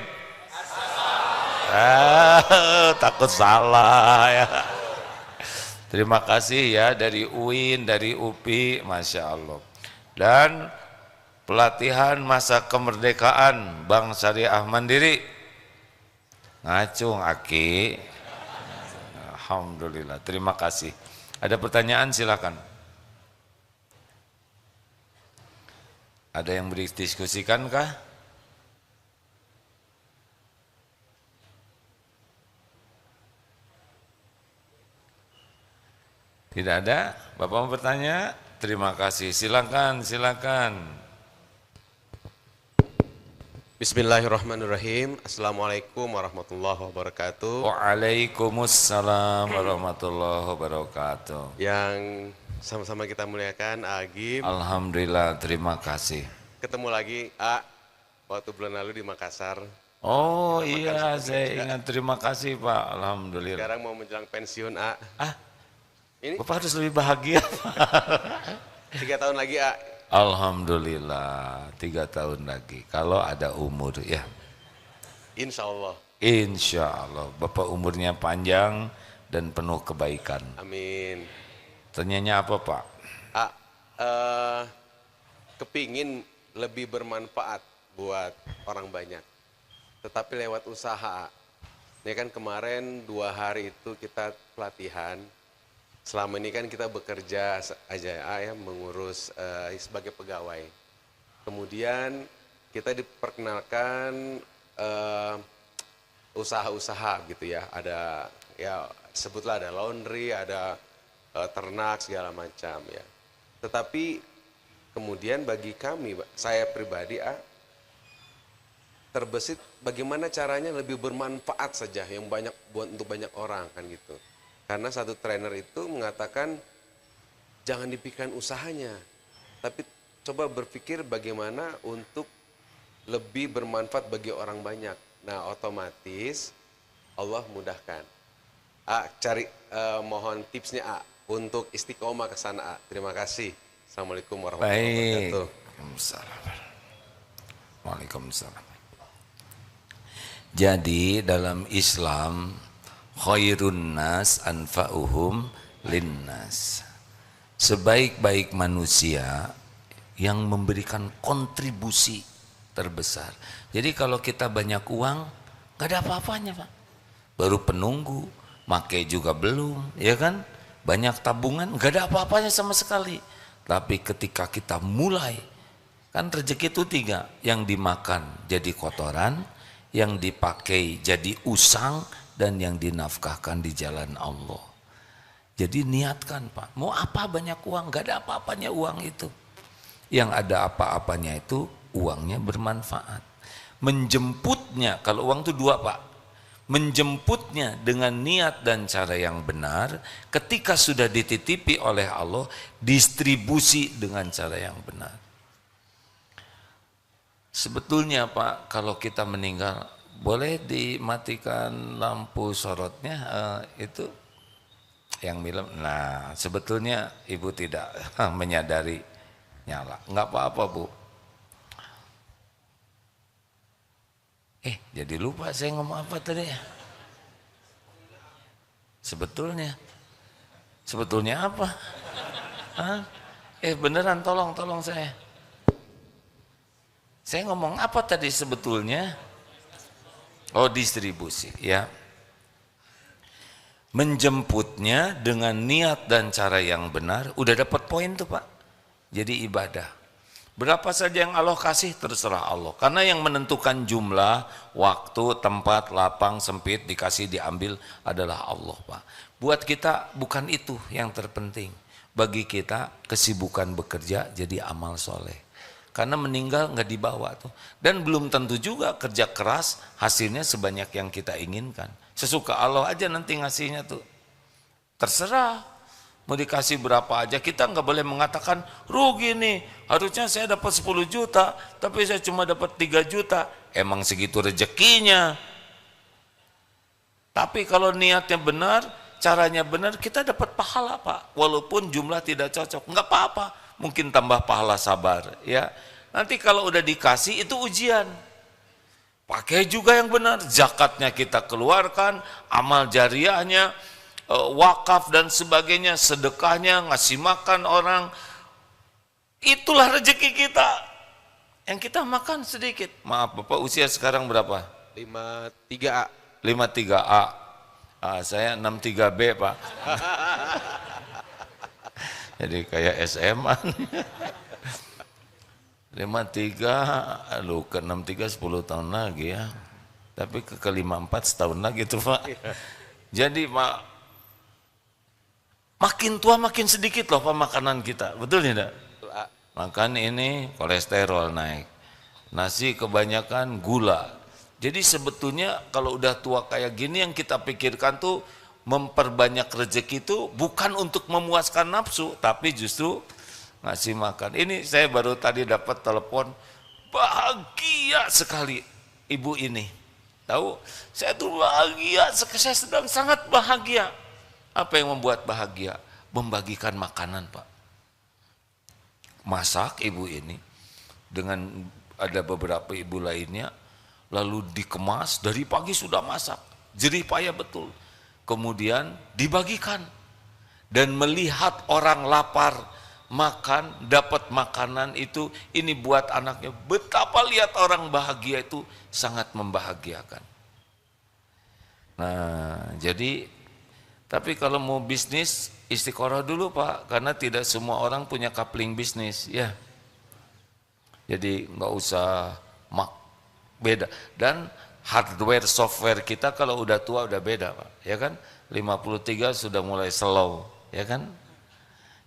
Takut salah ya. Terima kasih ya dari UIN, dari UPI, Masya Allah. Dan pelatihan masa kemerdekaan Bank Syariah Mandiri. Ngacung Aki. Alhamdulillah, terima kasih. Ada pertanyaan silakan. Ada yang berdiskusikan kah? Tidak ada? Bapak mau bertanya? Terima kasih. Silakan, silakan. Bismillahirrahmanirrahim. Assalamualaikum warahmatullahi wabarakatuh. Waalaikumsalam warahmatullahi wabarakatuh. Yang sama-sama kita muliakan, Agim. Alhamdulillah, terima kasih. Ketemu lagi, waktu bulan lalu di Makassar. Oh iya, saya ingat. Terima kasih Pak. Alhamdulillah. Sekarang mau menjelang pensiun, Ini Bapak harus lebih bahagia. 3 tahun lagi, Alhamdulillah, 3 tahun lagi. Kalau ada umur ya. Insya Allah. Insya Allah. Bapak umurnya panjang dan penuh kebaikan. Amin. Tanyanya apa Pak? Kepingin lebih bermanfaat buat orang banyak. Tetapi lewat usaha. Ini kan kemarin 2 hari itu kita pelatihan. Selama ini kan kita bekerja aja ya, mengurus sebagai pegawai. Kemudian kita diperkenalkan usaha-usaha gitu ya. Ada ya sebutlah ada laundry, ada ternak segala macam ya. Tetapi kemudian bagi kami, saya pribadi terbesit bagaimana caranya lebih bermanfaat saja yang banyak buat untuk banyak orang kan gitu. Karena satu trainer itu mengatakan jangan dipikirkan usahanya, tapi coba berpikir bagaimana untuk lebih bermanfaat bagi orang banyak. Nah, otomatis Allah mudahkan. Mohon tipsnya untuk istiqomah ke sana. Terima kasih. Assalamualaikum warahmatullahi wabarakatuh. Waalaikumsalam. Jadi dalam Islam khairun nas anfa'uhum linnas. Sebaik-baik manusia yang memberikan kontribusi terbesar. Jadi kalau kita banyak uang, gak ada apa-apanya Pak. Baru penunggu, makai juga belum, ya kan? Banyak tabungan, gak ada apa-apanya sama sekali. Tapi ketika kita mulai, kan rezeki itu 3, yang dimakan jadi kotoran, yang dipakai jadi usang, dan yang dinafkahkan di jalan Allah. Jadi niatkan Pak, mau apa banyak uang, gak ada apa-apanya uang itu. Yang ada apa-apanya itu uangnya bermanfaat. Menjemputnya, kalau uang itu 2 Pak, menjemputnya dengan niat dan cara yang benar, ketika sudah dititipi oleh Allah, distribusi dengan cara yang benar. Sebetulnya Pak, kalau kita meninggal, boleh dimatikan lampu sorotnya, itu yang film. Nah, sebetulnya Ibu tidak menyadari nyala, nggak apa-apa Bu. Jadi lupa saya ngomong apa tadi ya. Sebetulnya apa? Beneran tolong saya. Saya ngomong apa tadi sebetulnya? Oh, distribusi ya. Menjemputnya dengan niat dan cara yang benar, udah dapat poin tuh Pak. Jadi ibadah. Berapa saja yang Allah kasih terserah Allah. Karena yang menentukan jumlah, waktu, tempat, lapang, sempit, dikasih, diambil adalah Allah Pak. Buat kita bukan itu yang terpenting. Bagi kita kesibukan bekerja jadi amal soleh. Karena meninggal nggak dibawa tuh. Dan belum tentu juga kerja keras hasilnya sebanyak yang kita inginkan. Sesuka Allah aja nanti ngasihnya tuh. Terserah. Mau dikasih berapa aja, kita nggak boleh mengatakan rugi nih, harusnya saya dapat 10 juta tapi saya cuma dapat 3 juta. Emang segitu rezekinya. Tapi kalau niatnya benar, caranya benar, kita dapat pahala Pak, walaupun jumlah tidak cocok, nggak apa-apa, mungkin tambah pahala sabar ya. Nanti kalau udah dikasih itu ujian, pakai juga yang benar, zakatnya kita keluarkan, amal jariahnya, wakaf dan sebagainya, sedekahnya, ngasih makan orang, itulah rezeki kita. Yang kita makan sedikit. Maaf Bapak, usia sekarang berapa? 53A. 53A. Saya 63B Pak. Jadi kayak SMA. 53, lu ke 63 10 tahun lagi ya. Tapi ke 54 setahun lagi tuh Pak. Jadi makin tua makin sedikit loh Pak makanan kita, betul tidak? Makan ini kolesterol naik, nasi kebanyakan gula. Jadi sebetulnya kalau udah tua kayak gini yang kita pikirkan tuh memperbanyak rezeki itu bukan untuk memuaskan nafsu, tapi justru ngasih makan. Ini saya baru tadi dapat telepon, bahagia sekali ibu ini. Tahu, saya tuh bahagia, saya sedang sangat bahagia. Apa yang membuat bahagia? Membagikan makanan Pak. Masak ibu ini dengan ada beberapa ibu lainnya, lalu dikemas, dari pagi sudah masak, jerih payah betul. Kemudian dibagikan dan melihat orang lapar makan, dapat makanan itu, ini buat anaknya. Betapa lihat orang bahagia itu sangat membahagiakan. Nah, jadi tapi kalau mau bisnis istiqoroh dulu Pak, karena tidak semua orang punya coupling bisnis ya. Jadi nggak usah beda. Dan hardware software kita kalau udah tua udah beda Pak, ya kan? 53 sudah mulai slow, ya kan?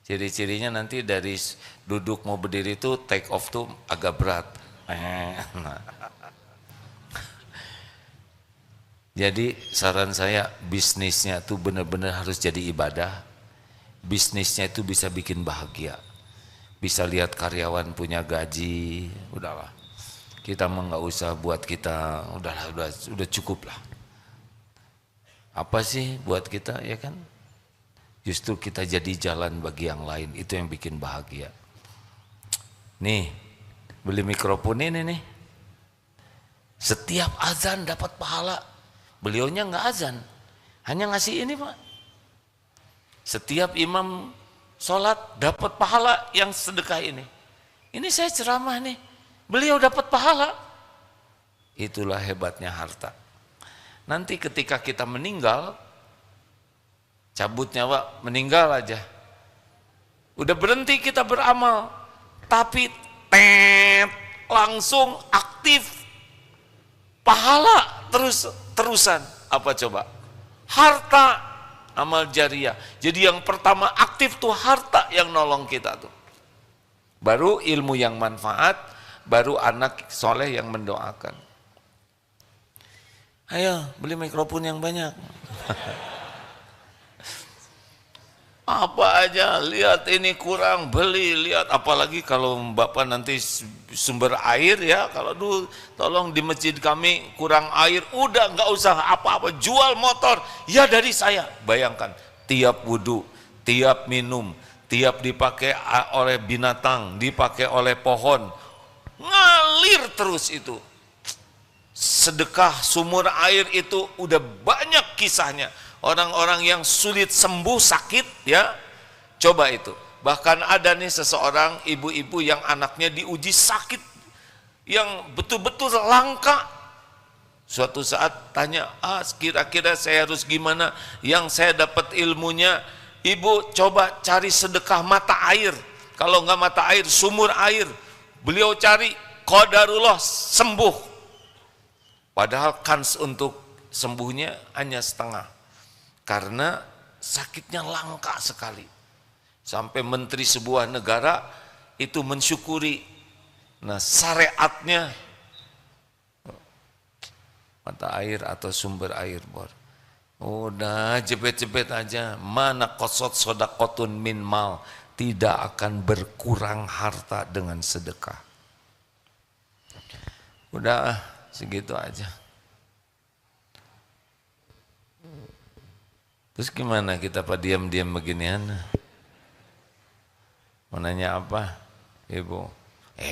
Ciri-cirinya nanti dari duduk mau berdiri itu take off tuh agak berat. Nah. Jadi saran saya bisnisnya tuh benar-benar harus jadi ibadah. Bisnisnya itu bisa bikin bahagia. Bisa lihat karyawan punya gaji, udahlah. Kita mah nggak usah buat kita, udah cukup lah. Apa sih buat kita, ya kan? Justru kita jadi jalan bagi yang lain, itu yang bikin bahagia. Nih, beli mikrofon ini nih. Setiap azan dapat pahala. Beliaunya nggak azan, hanya ngasih ini Pak. Setiap imam sholat dapat pahala yang sedekah ini. Ini saya ceramah nih, beliau dapat pahala. Itulah hebatnya harta. Nanti ketika kita meninggal, cabut nyawa, meninggal aja. Udah berhenti kita beramal, tapi langsung aktif pahala terusan. Apa coba? Harta, amal jariah. Jadi yang pertama aktif tuh harta yang nolong kita tuh. Baru ilmu yang manfaat, baru anak soleh yang mendoakan. Ayo beli mikrofon yang banyak. Apa aja, lihat ini kurang, beli, lihat. Apalagi kalau Bapak nanti sumber air ya, kalau dulu tolong di masjid kami kurang air, udah nggak usah apa-apa, jual motor, ya dari saya. Bayangkan, tiap wudhu, tiap minum, tiap dipakai oleh binatang, dipakai oleh pohon, ngalir terus itu. Sedekah sumur air itu udah banyak kisahnya. Orang-orang yang sulit sembuh sakit ya, coba itu. Bahkan ada nih seseorang ibu-ibu yang anaknya diuji sakit yang betul-betul langka. Suatu saat tanya, kira-kira saya harus gimana? Yang saya dapat ilmunya, ibu coba cari sedekah mata air. Kalau nggak mata air, sumur air. Beliau cari, qadarullah sembuh. Padahal kans untuk sembuhnya hanya setengah. Karena sakitnya langka sekali. Sampai menteri sebuah negara itu mensyukuri. Nah, syariatnya mata air atau sumber air bor. Udah jebet-jebet aja. Mana qasad sodaqotun min mal. Tidak akan berkurang harta dengan sedekah. Udah segitu aja. Terus gimana kita Pak diam-diam beginian? Mau nanya apa? Ibu,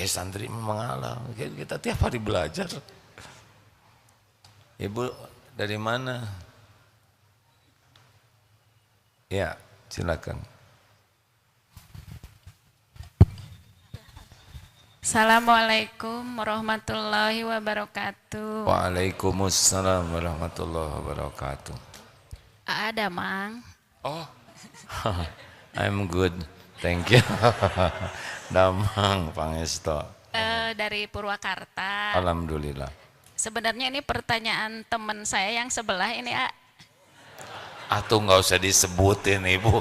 santri mengalah. Kita tiap hari belajar. Ibu dari mana? Ya, silakan. Assalamualaikum warahmatullahi wabarakatuh. Waalaikumsalam warahmatullahi wabarakatuh. Ada, Mang. Oh, I'm good, thank you. Damang Pangesto. Dari Purwakarta. Alhamdulillah. Sebenarnya ini pertanyaan teman saya yang sebelah ini, Tuh nggak usah disebutin Ibu.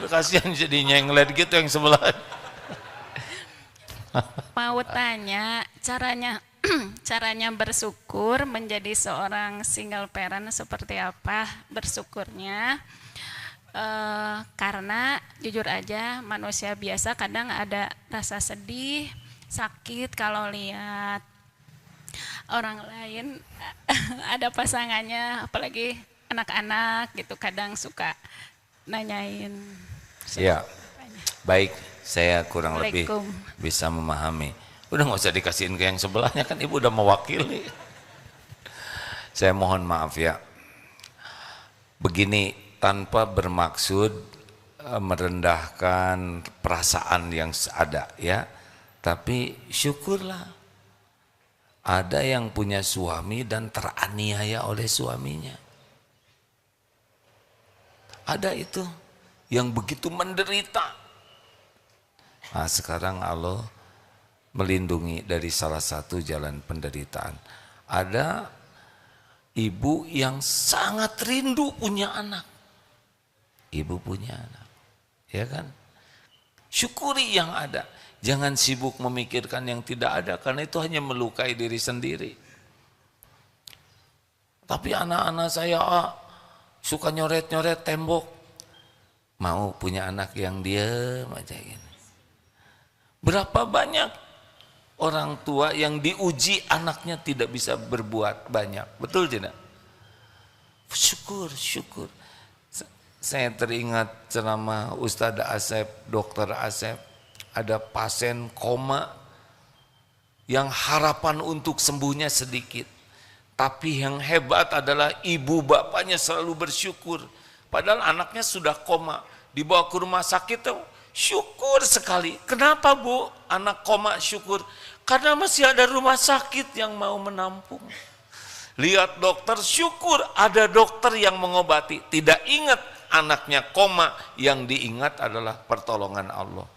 Kasihan jadi nyenglet gitu yang sebelah. Mau tanya caranya bersyukur menjadi seorang single parent seperti apa bersyukurnya, karena jujur aja manusia biasa kadang ada rasa sedih, sakit kalau lihat orang lain ada pasangannya, apalagi anak-anak gitu, kadang suka nanyain. Ya, baik, saya kurang lebih bisa memahami. Udah nggak usah dikasihin ke yang sebelahnya, kan Ibu udah mewakili. Saya mohon maaf ya. Begini, tanpa bermaksud merendahkan perasaan yang ada ya. Tapi syukurlah. Ada yang punya suami dan teraniaya oleh suaminya. Ada itu yang begitu menderita. Nah, sekarang Allah melindungi dari salah satu jalan penderitaan. Ada ibu yang sangat rindu punya anak. Ibu punya anak, ya kan? Syukuri yang ada. Jangan sibuk memikirkan yang tidak ada, karena itu hanya melukai diri sendiri. Tapi anak-anak saya suka nyoret-nyoret tembok. Mau punya anak yang diam aja gini. Berapa banyak orang tua yang diuji anaknya tidak bisa berbuat banyak. Betul tidak? Syukur, syukur. Saya teringat ceramah Ustadz Asep, Dokter Asep, ada pasien koma yang harapan untuk sembuhnya sedikit. Tapi yang hebat adalah ibu bapaknya selalu bersyukur. Padahal anaknya sudah koma, dibawa ke rumah sakit tuh, syukur sekali. Kenapa Bu? Anak koma syukur. Karena masih ada rumah sakit yang mau menampung. Lihat dokter, syukur ada dokter yang mengobati. Tidak ingat anaknya koma, yang diingat adalah pertolongan Allah.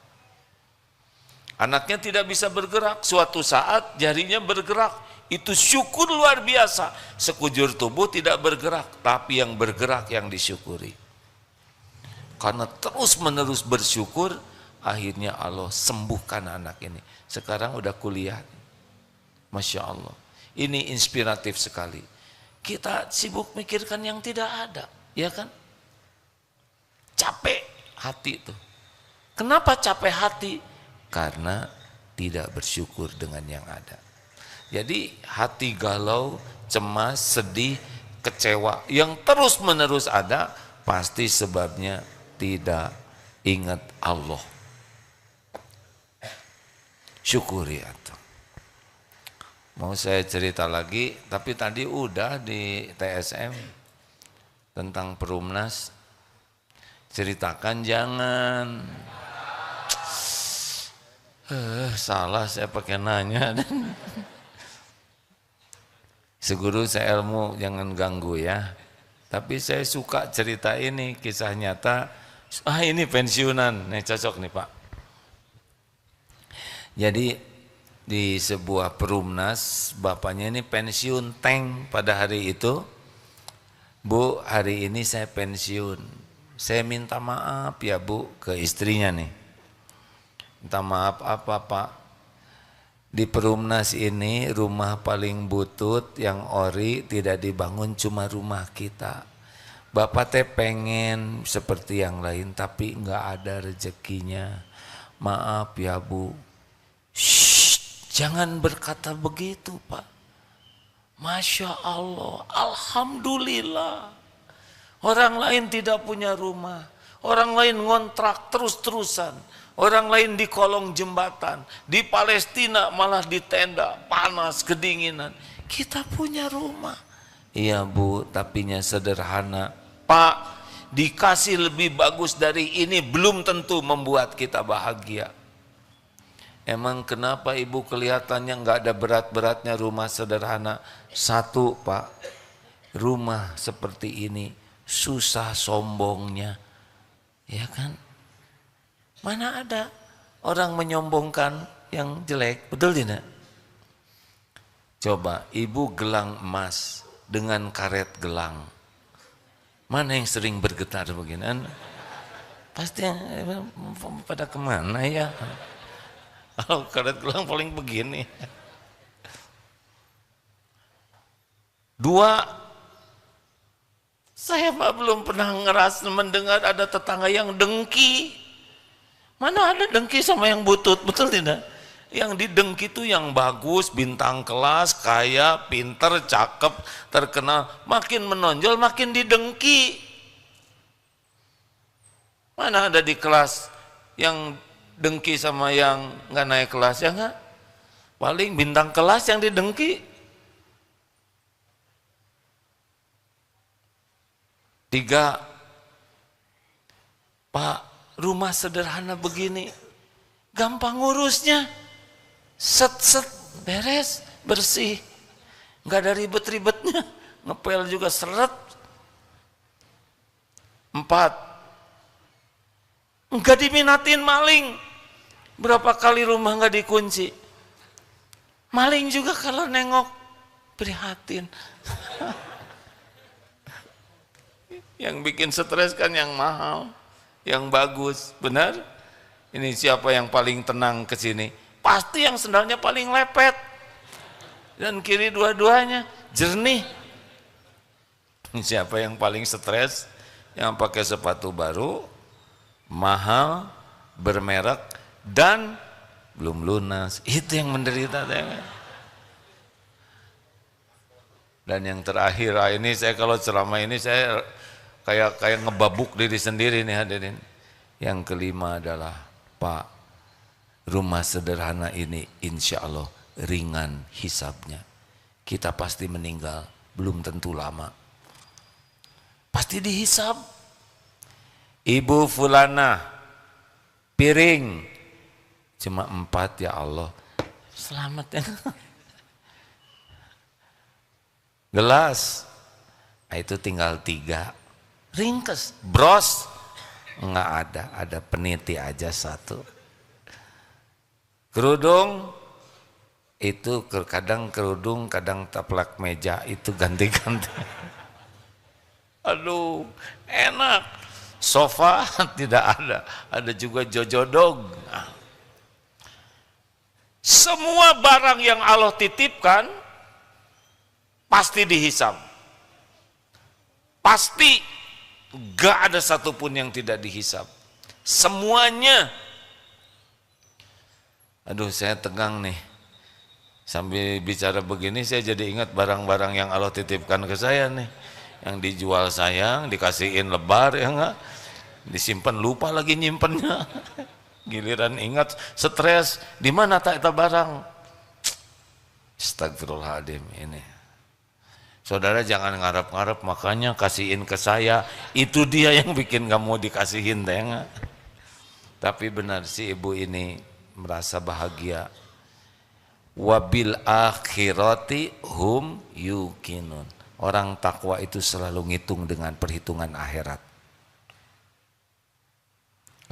Anaknya tidak bisa bergerak, suatu saat jarinya bergerak, itu syukur luar biasa. Sekujur tubuh tidak bergerak, tapi yang bergerak yang disyukuri. Karena terus menerus bersyukur, akhirnya Allah sembuhkan anak ini. Sekarang udah kuliah. Masya Allah, ini inspiratif sekali. Kita sibuk mikirkan yang tidak ada, ya kan? Capek hati itu. Kenapa capek hati? Karena tidak bersyukur dengan yang ada. Jadi hati galau, cemas, sedih, kecewa yang terus menerus ada, pasti sebabnya tidak ingat Allah. Syukuri atau. Mau saya cerita lagi, tapi tadi udah di TSM tentang Perumnas. Ceritakan jangan. Salah saya pakai nanya. Seguru saya ilmu, jangan ganggu ya. Tapi saya suka cerita ini, kisah nyata. Ini pensiunan, nih cocok nih Pak. Jadi di sebuah Perumnas, bapaknya ini pensiun tank pada hari itu. Bu, hari ini saya pensiun. Saya minta maaf ya Bu ke istrinya nih. Minta maaf apa Pak? Di Perumnas ini rumah paling butut yang ori tidak dibangun cuma rumah kita. Bapak teh pengen seperti yang lain tapi enggak ada rezekinya. Maaf ya Bu. Shh, jangan berkata begitu Pak. Masya Allah, Alhamdulillah. Orang lain tidak punya rumah. Orang lain ngontrak terus-terusan. Orang lain di kolong jembatan, di Palestina malah di tenda, panas, kedinginan. Kita punya rumah. Iya Bu, tapinya sederhana. Pak, dikasih lebih bagus dari ini belum tentu membuat kita bahagia. Emang kenapa Ibu kelihatannya nggak ada berat-beratnya rumah sederhana? Satu Pak, rumah seperti ini susah sombongnya, ya kan? Mana ada orang menyombongkan yang jelek, betul tidak? Coba ibu gelang emas dengan karet gelang. Mana yang sering bergetar begini? Pasti pada kemana ya? Kalau karet gelang paling begini. Dua, saya belum pernah mendengar ada tetangga yang dengki. Mana ada dengki sama yang butut, betul tidak? Yang didengki itu yang bagus, bintang kelas, kaya, pinter, cakep, terkenal. Makin menonjol, makin didengki. Mana ada di kelas yang dengki sama yang nggak naik kelas, ya nggak? Paling bintang kelas yang didengki. Tiga, Pak, rumah sederhana begini, gampang ngurusnya, set beres, bersih, nggak ada ribet-ribetnya, ngepel juga seret. Empat, nggak diminatin maling, berapa kali rumah nggak dikunci, maling juga kalau nengok prihatin. Yang bikin stres kan yang mahal, yang bagus, benar? Ini siapa yang paling tenang ke sini? Pasti yang sendalnya paling lepet. Dan kiri dua-duanya jernih. Siapa yang paling stres? Yang pakai sepatu baru, mahal, bermerek, dan belum lunas. Itu yang menderita. Dan yang terakhir, ini saya kalau ceramah ini saya kayak ngebabuk diri sendiri nih hadirin. Yang kelima adalah, Pak, rumah sederhana ini insya Allah ringan hisabnya. Kita pasti meninggal, belum tentu lama. Pasti dihisab. Ibu fulana, piring cuma 4 ya Allah. Selamat ya. Gelas, itu tinggal 3. Ringkes, bros, enggak ada peniti aja 1. Kerudung, itu kadang kerudung, kadang taplak meja, itu ganti-ganti. Aduh, enak. Sofa tidak ada juga jojodog. Nah. Semua barang yang Allah titipkan pasti dihisab. Pasti gak ada satupun yang tidak dihisab. Semuanya. Aduh, saya tegang nih. Sambil bicara begini saya jadi ingat barang-barang yang Allah titipkan ke saya nih. Yang dijual sayang, dikasihin lebar ya enggak? Disimpan lupa lagi nyimpennya. Giliran ingat stres, di mana tak itu barang? Astagfirullahaladzim ini. Saudara jangan ngarep-ngarep, makanya kasihin ke saya, itu dia yang bikin kamu dikasihin teh enggak? Tapi benar si ibu ini merasa bahagia. Wabil akhirati hum yuqinun. Orang takwa itu selalu ngitung dengan perhitungan akhirat.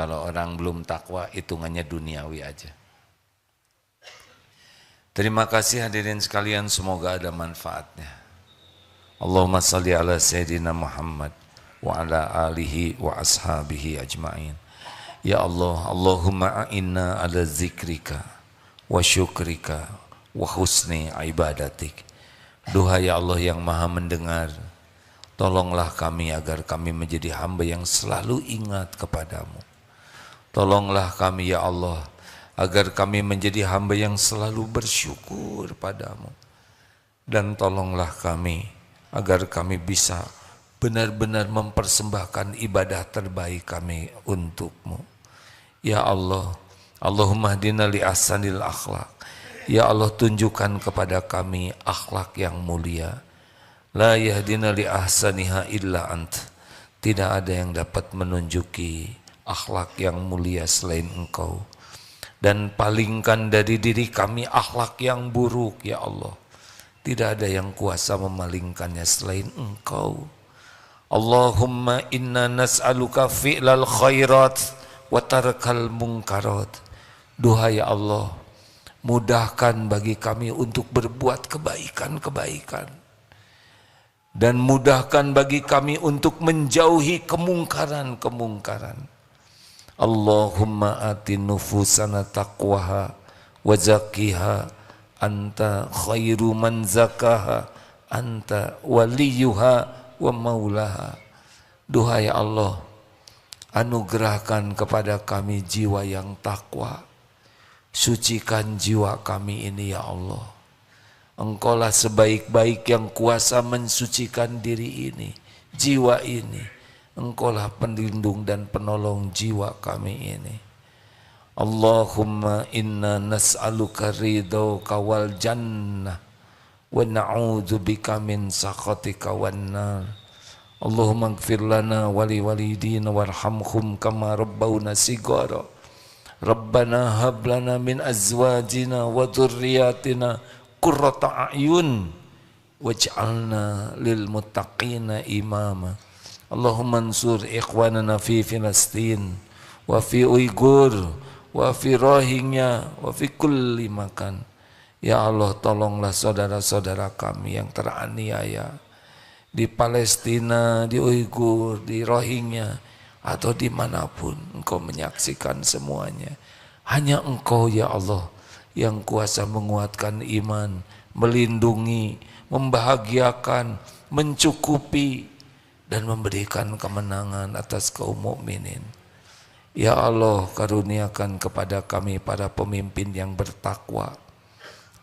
Kalau orang belum takwa, hitungannya duniawi aja. Terima kasih hadirin sekalian, semoga ada manfaatnya. Allahumma salli ala Sayyidina Muhammad wa ala alihi wa ashabihi ajma'in. Ya Allah, Allahumma a'inna ala zikrika wa syukrika wa husni ibadatik. Duhai Allah yang maha mendengar, tolonglah kami agar kami menjadi hamba yang selalu ingat kepadamu. Tolonglah kami ya Allah, agar kami menjadi hamba yang selalu bersyukur padamu. Dan tolonglah kami, agar kami bisa benar-benar mempersembahkan ibadah terbaik kami untukmu. Ya Allah, Allahumma hdina li ahsanil akhlaq. Ya Allah, tunjukkan kepada kami akhlak yang mulia. La yahdina li ahsaniha illa ant. Tidak ada yang dapat menunjuki akhlak yang mulia selain Engkau. Dan palingkan dari diri kami akhlak yang buruk ya Allah. Tidak ada yang kuasa memalingkannya selain Engkau. Allahumma inna nas'aluka fi'lal khairat wa tarkal munkarat. Duhai Allah, mudahkan bagi kami untuk berbuat kebaikan-kebaikan. Dan mudahkan bagi kami untuk menjauhi kemungkaran-kemungkaran. Allahumma ati nufusana taqwaha wa zakkiha anta khairu man zakaha anta waliyuha wa maulaha. Duhai Allah, anugerahkan kepada kami jiwa yang takwa. Sucikan jiwa kami ini ya Allah. Engkaulah sebaik-baik yang kuasa mensucikan diri ini, jiwa ini. Engkaulah pelindung dan penolong jiwa kami ini. Allahumma inna nas'aluka ridhaka wal jannah wa na'udzubika min sakhatika wan nar. Allahumma ighfir lana wa li walidina warhamhum kama rabbawna shighara. Rabbana hab lana min azwajina wa dhurriyyatina qurrata a'yun waj'alna lil muttaqina imama. Allahumma ansur ikhwanana fi Filastin wa fi Uyghur wa fi Rohingya wa fi kulli makan. Ya Allah, tolonglah saudara-saudara kami yang teraniaya di Palestina, di Uighur, di Rohingya, atau dimanapun engkau menyaksikan semuanya. Hanya engkau ya Allah yang kuasa menguatkan iman, melindungi, membahagiakan, mencukupi, dan memberikan kemenangan atas kaum mukminin. Ya Allah, karuniakan kepada kami para pemimpin yang bertakwa.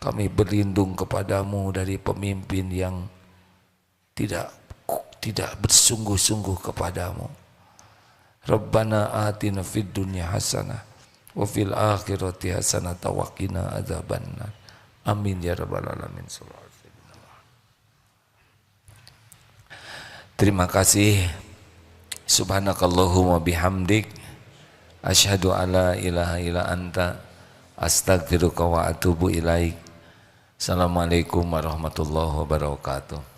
Kami berlindung kepadamu dari pemimpin yang tidak bersungguh-sungguh kepadamu. Rabbana atina fid dunya hasanah wa fil akhirati hasanah wa qina adzabannar. Amin ya rabbal alamin. Terima kasih. Subhanakallahumma bihamdik asyhadu alla ilaha illa anta astaghfiruka wa atubu ilaik. Assalamualaikum warahmatullahi wabarakatuh.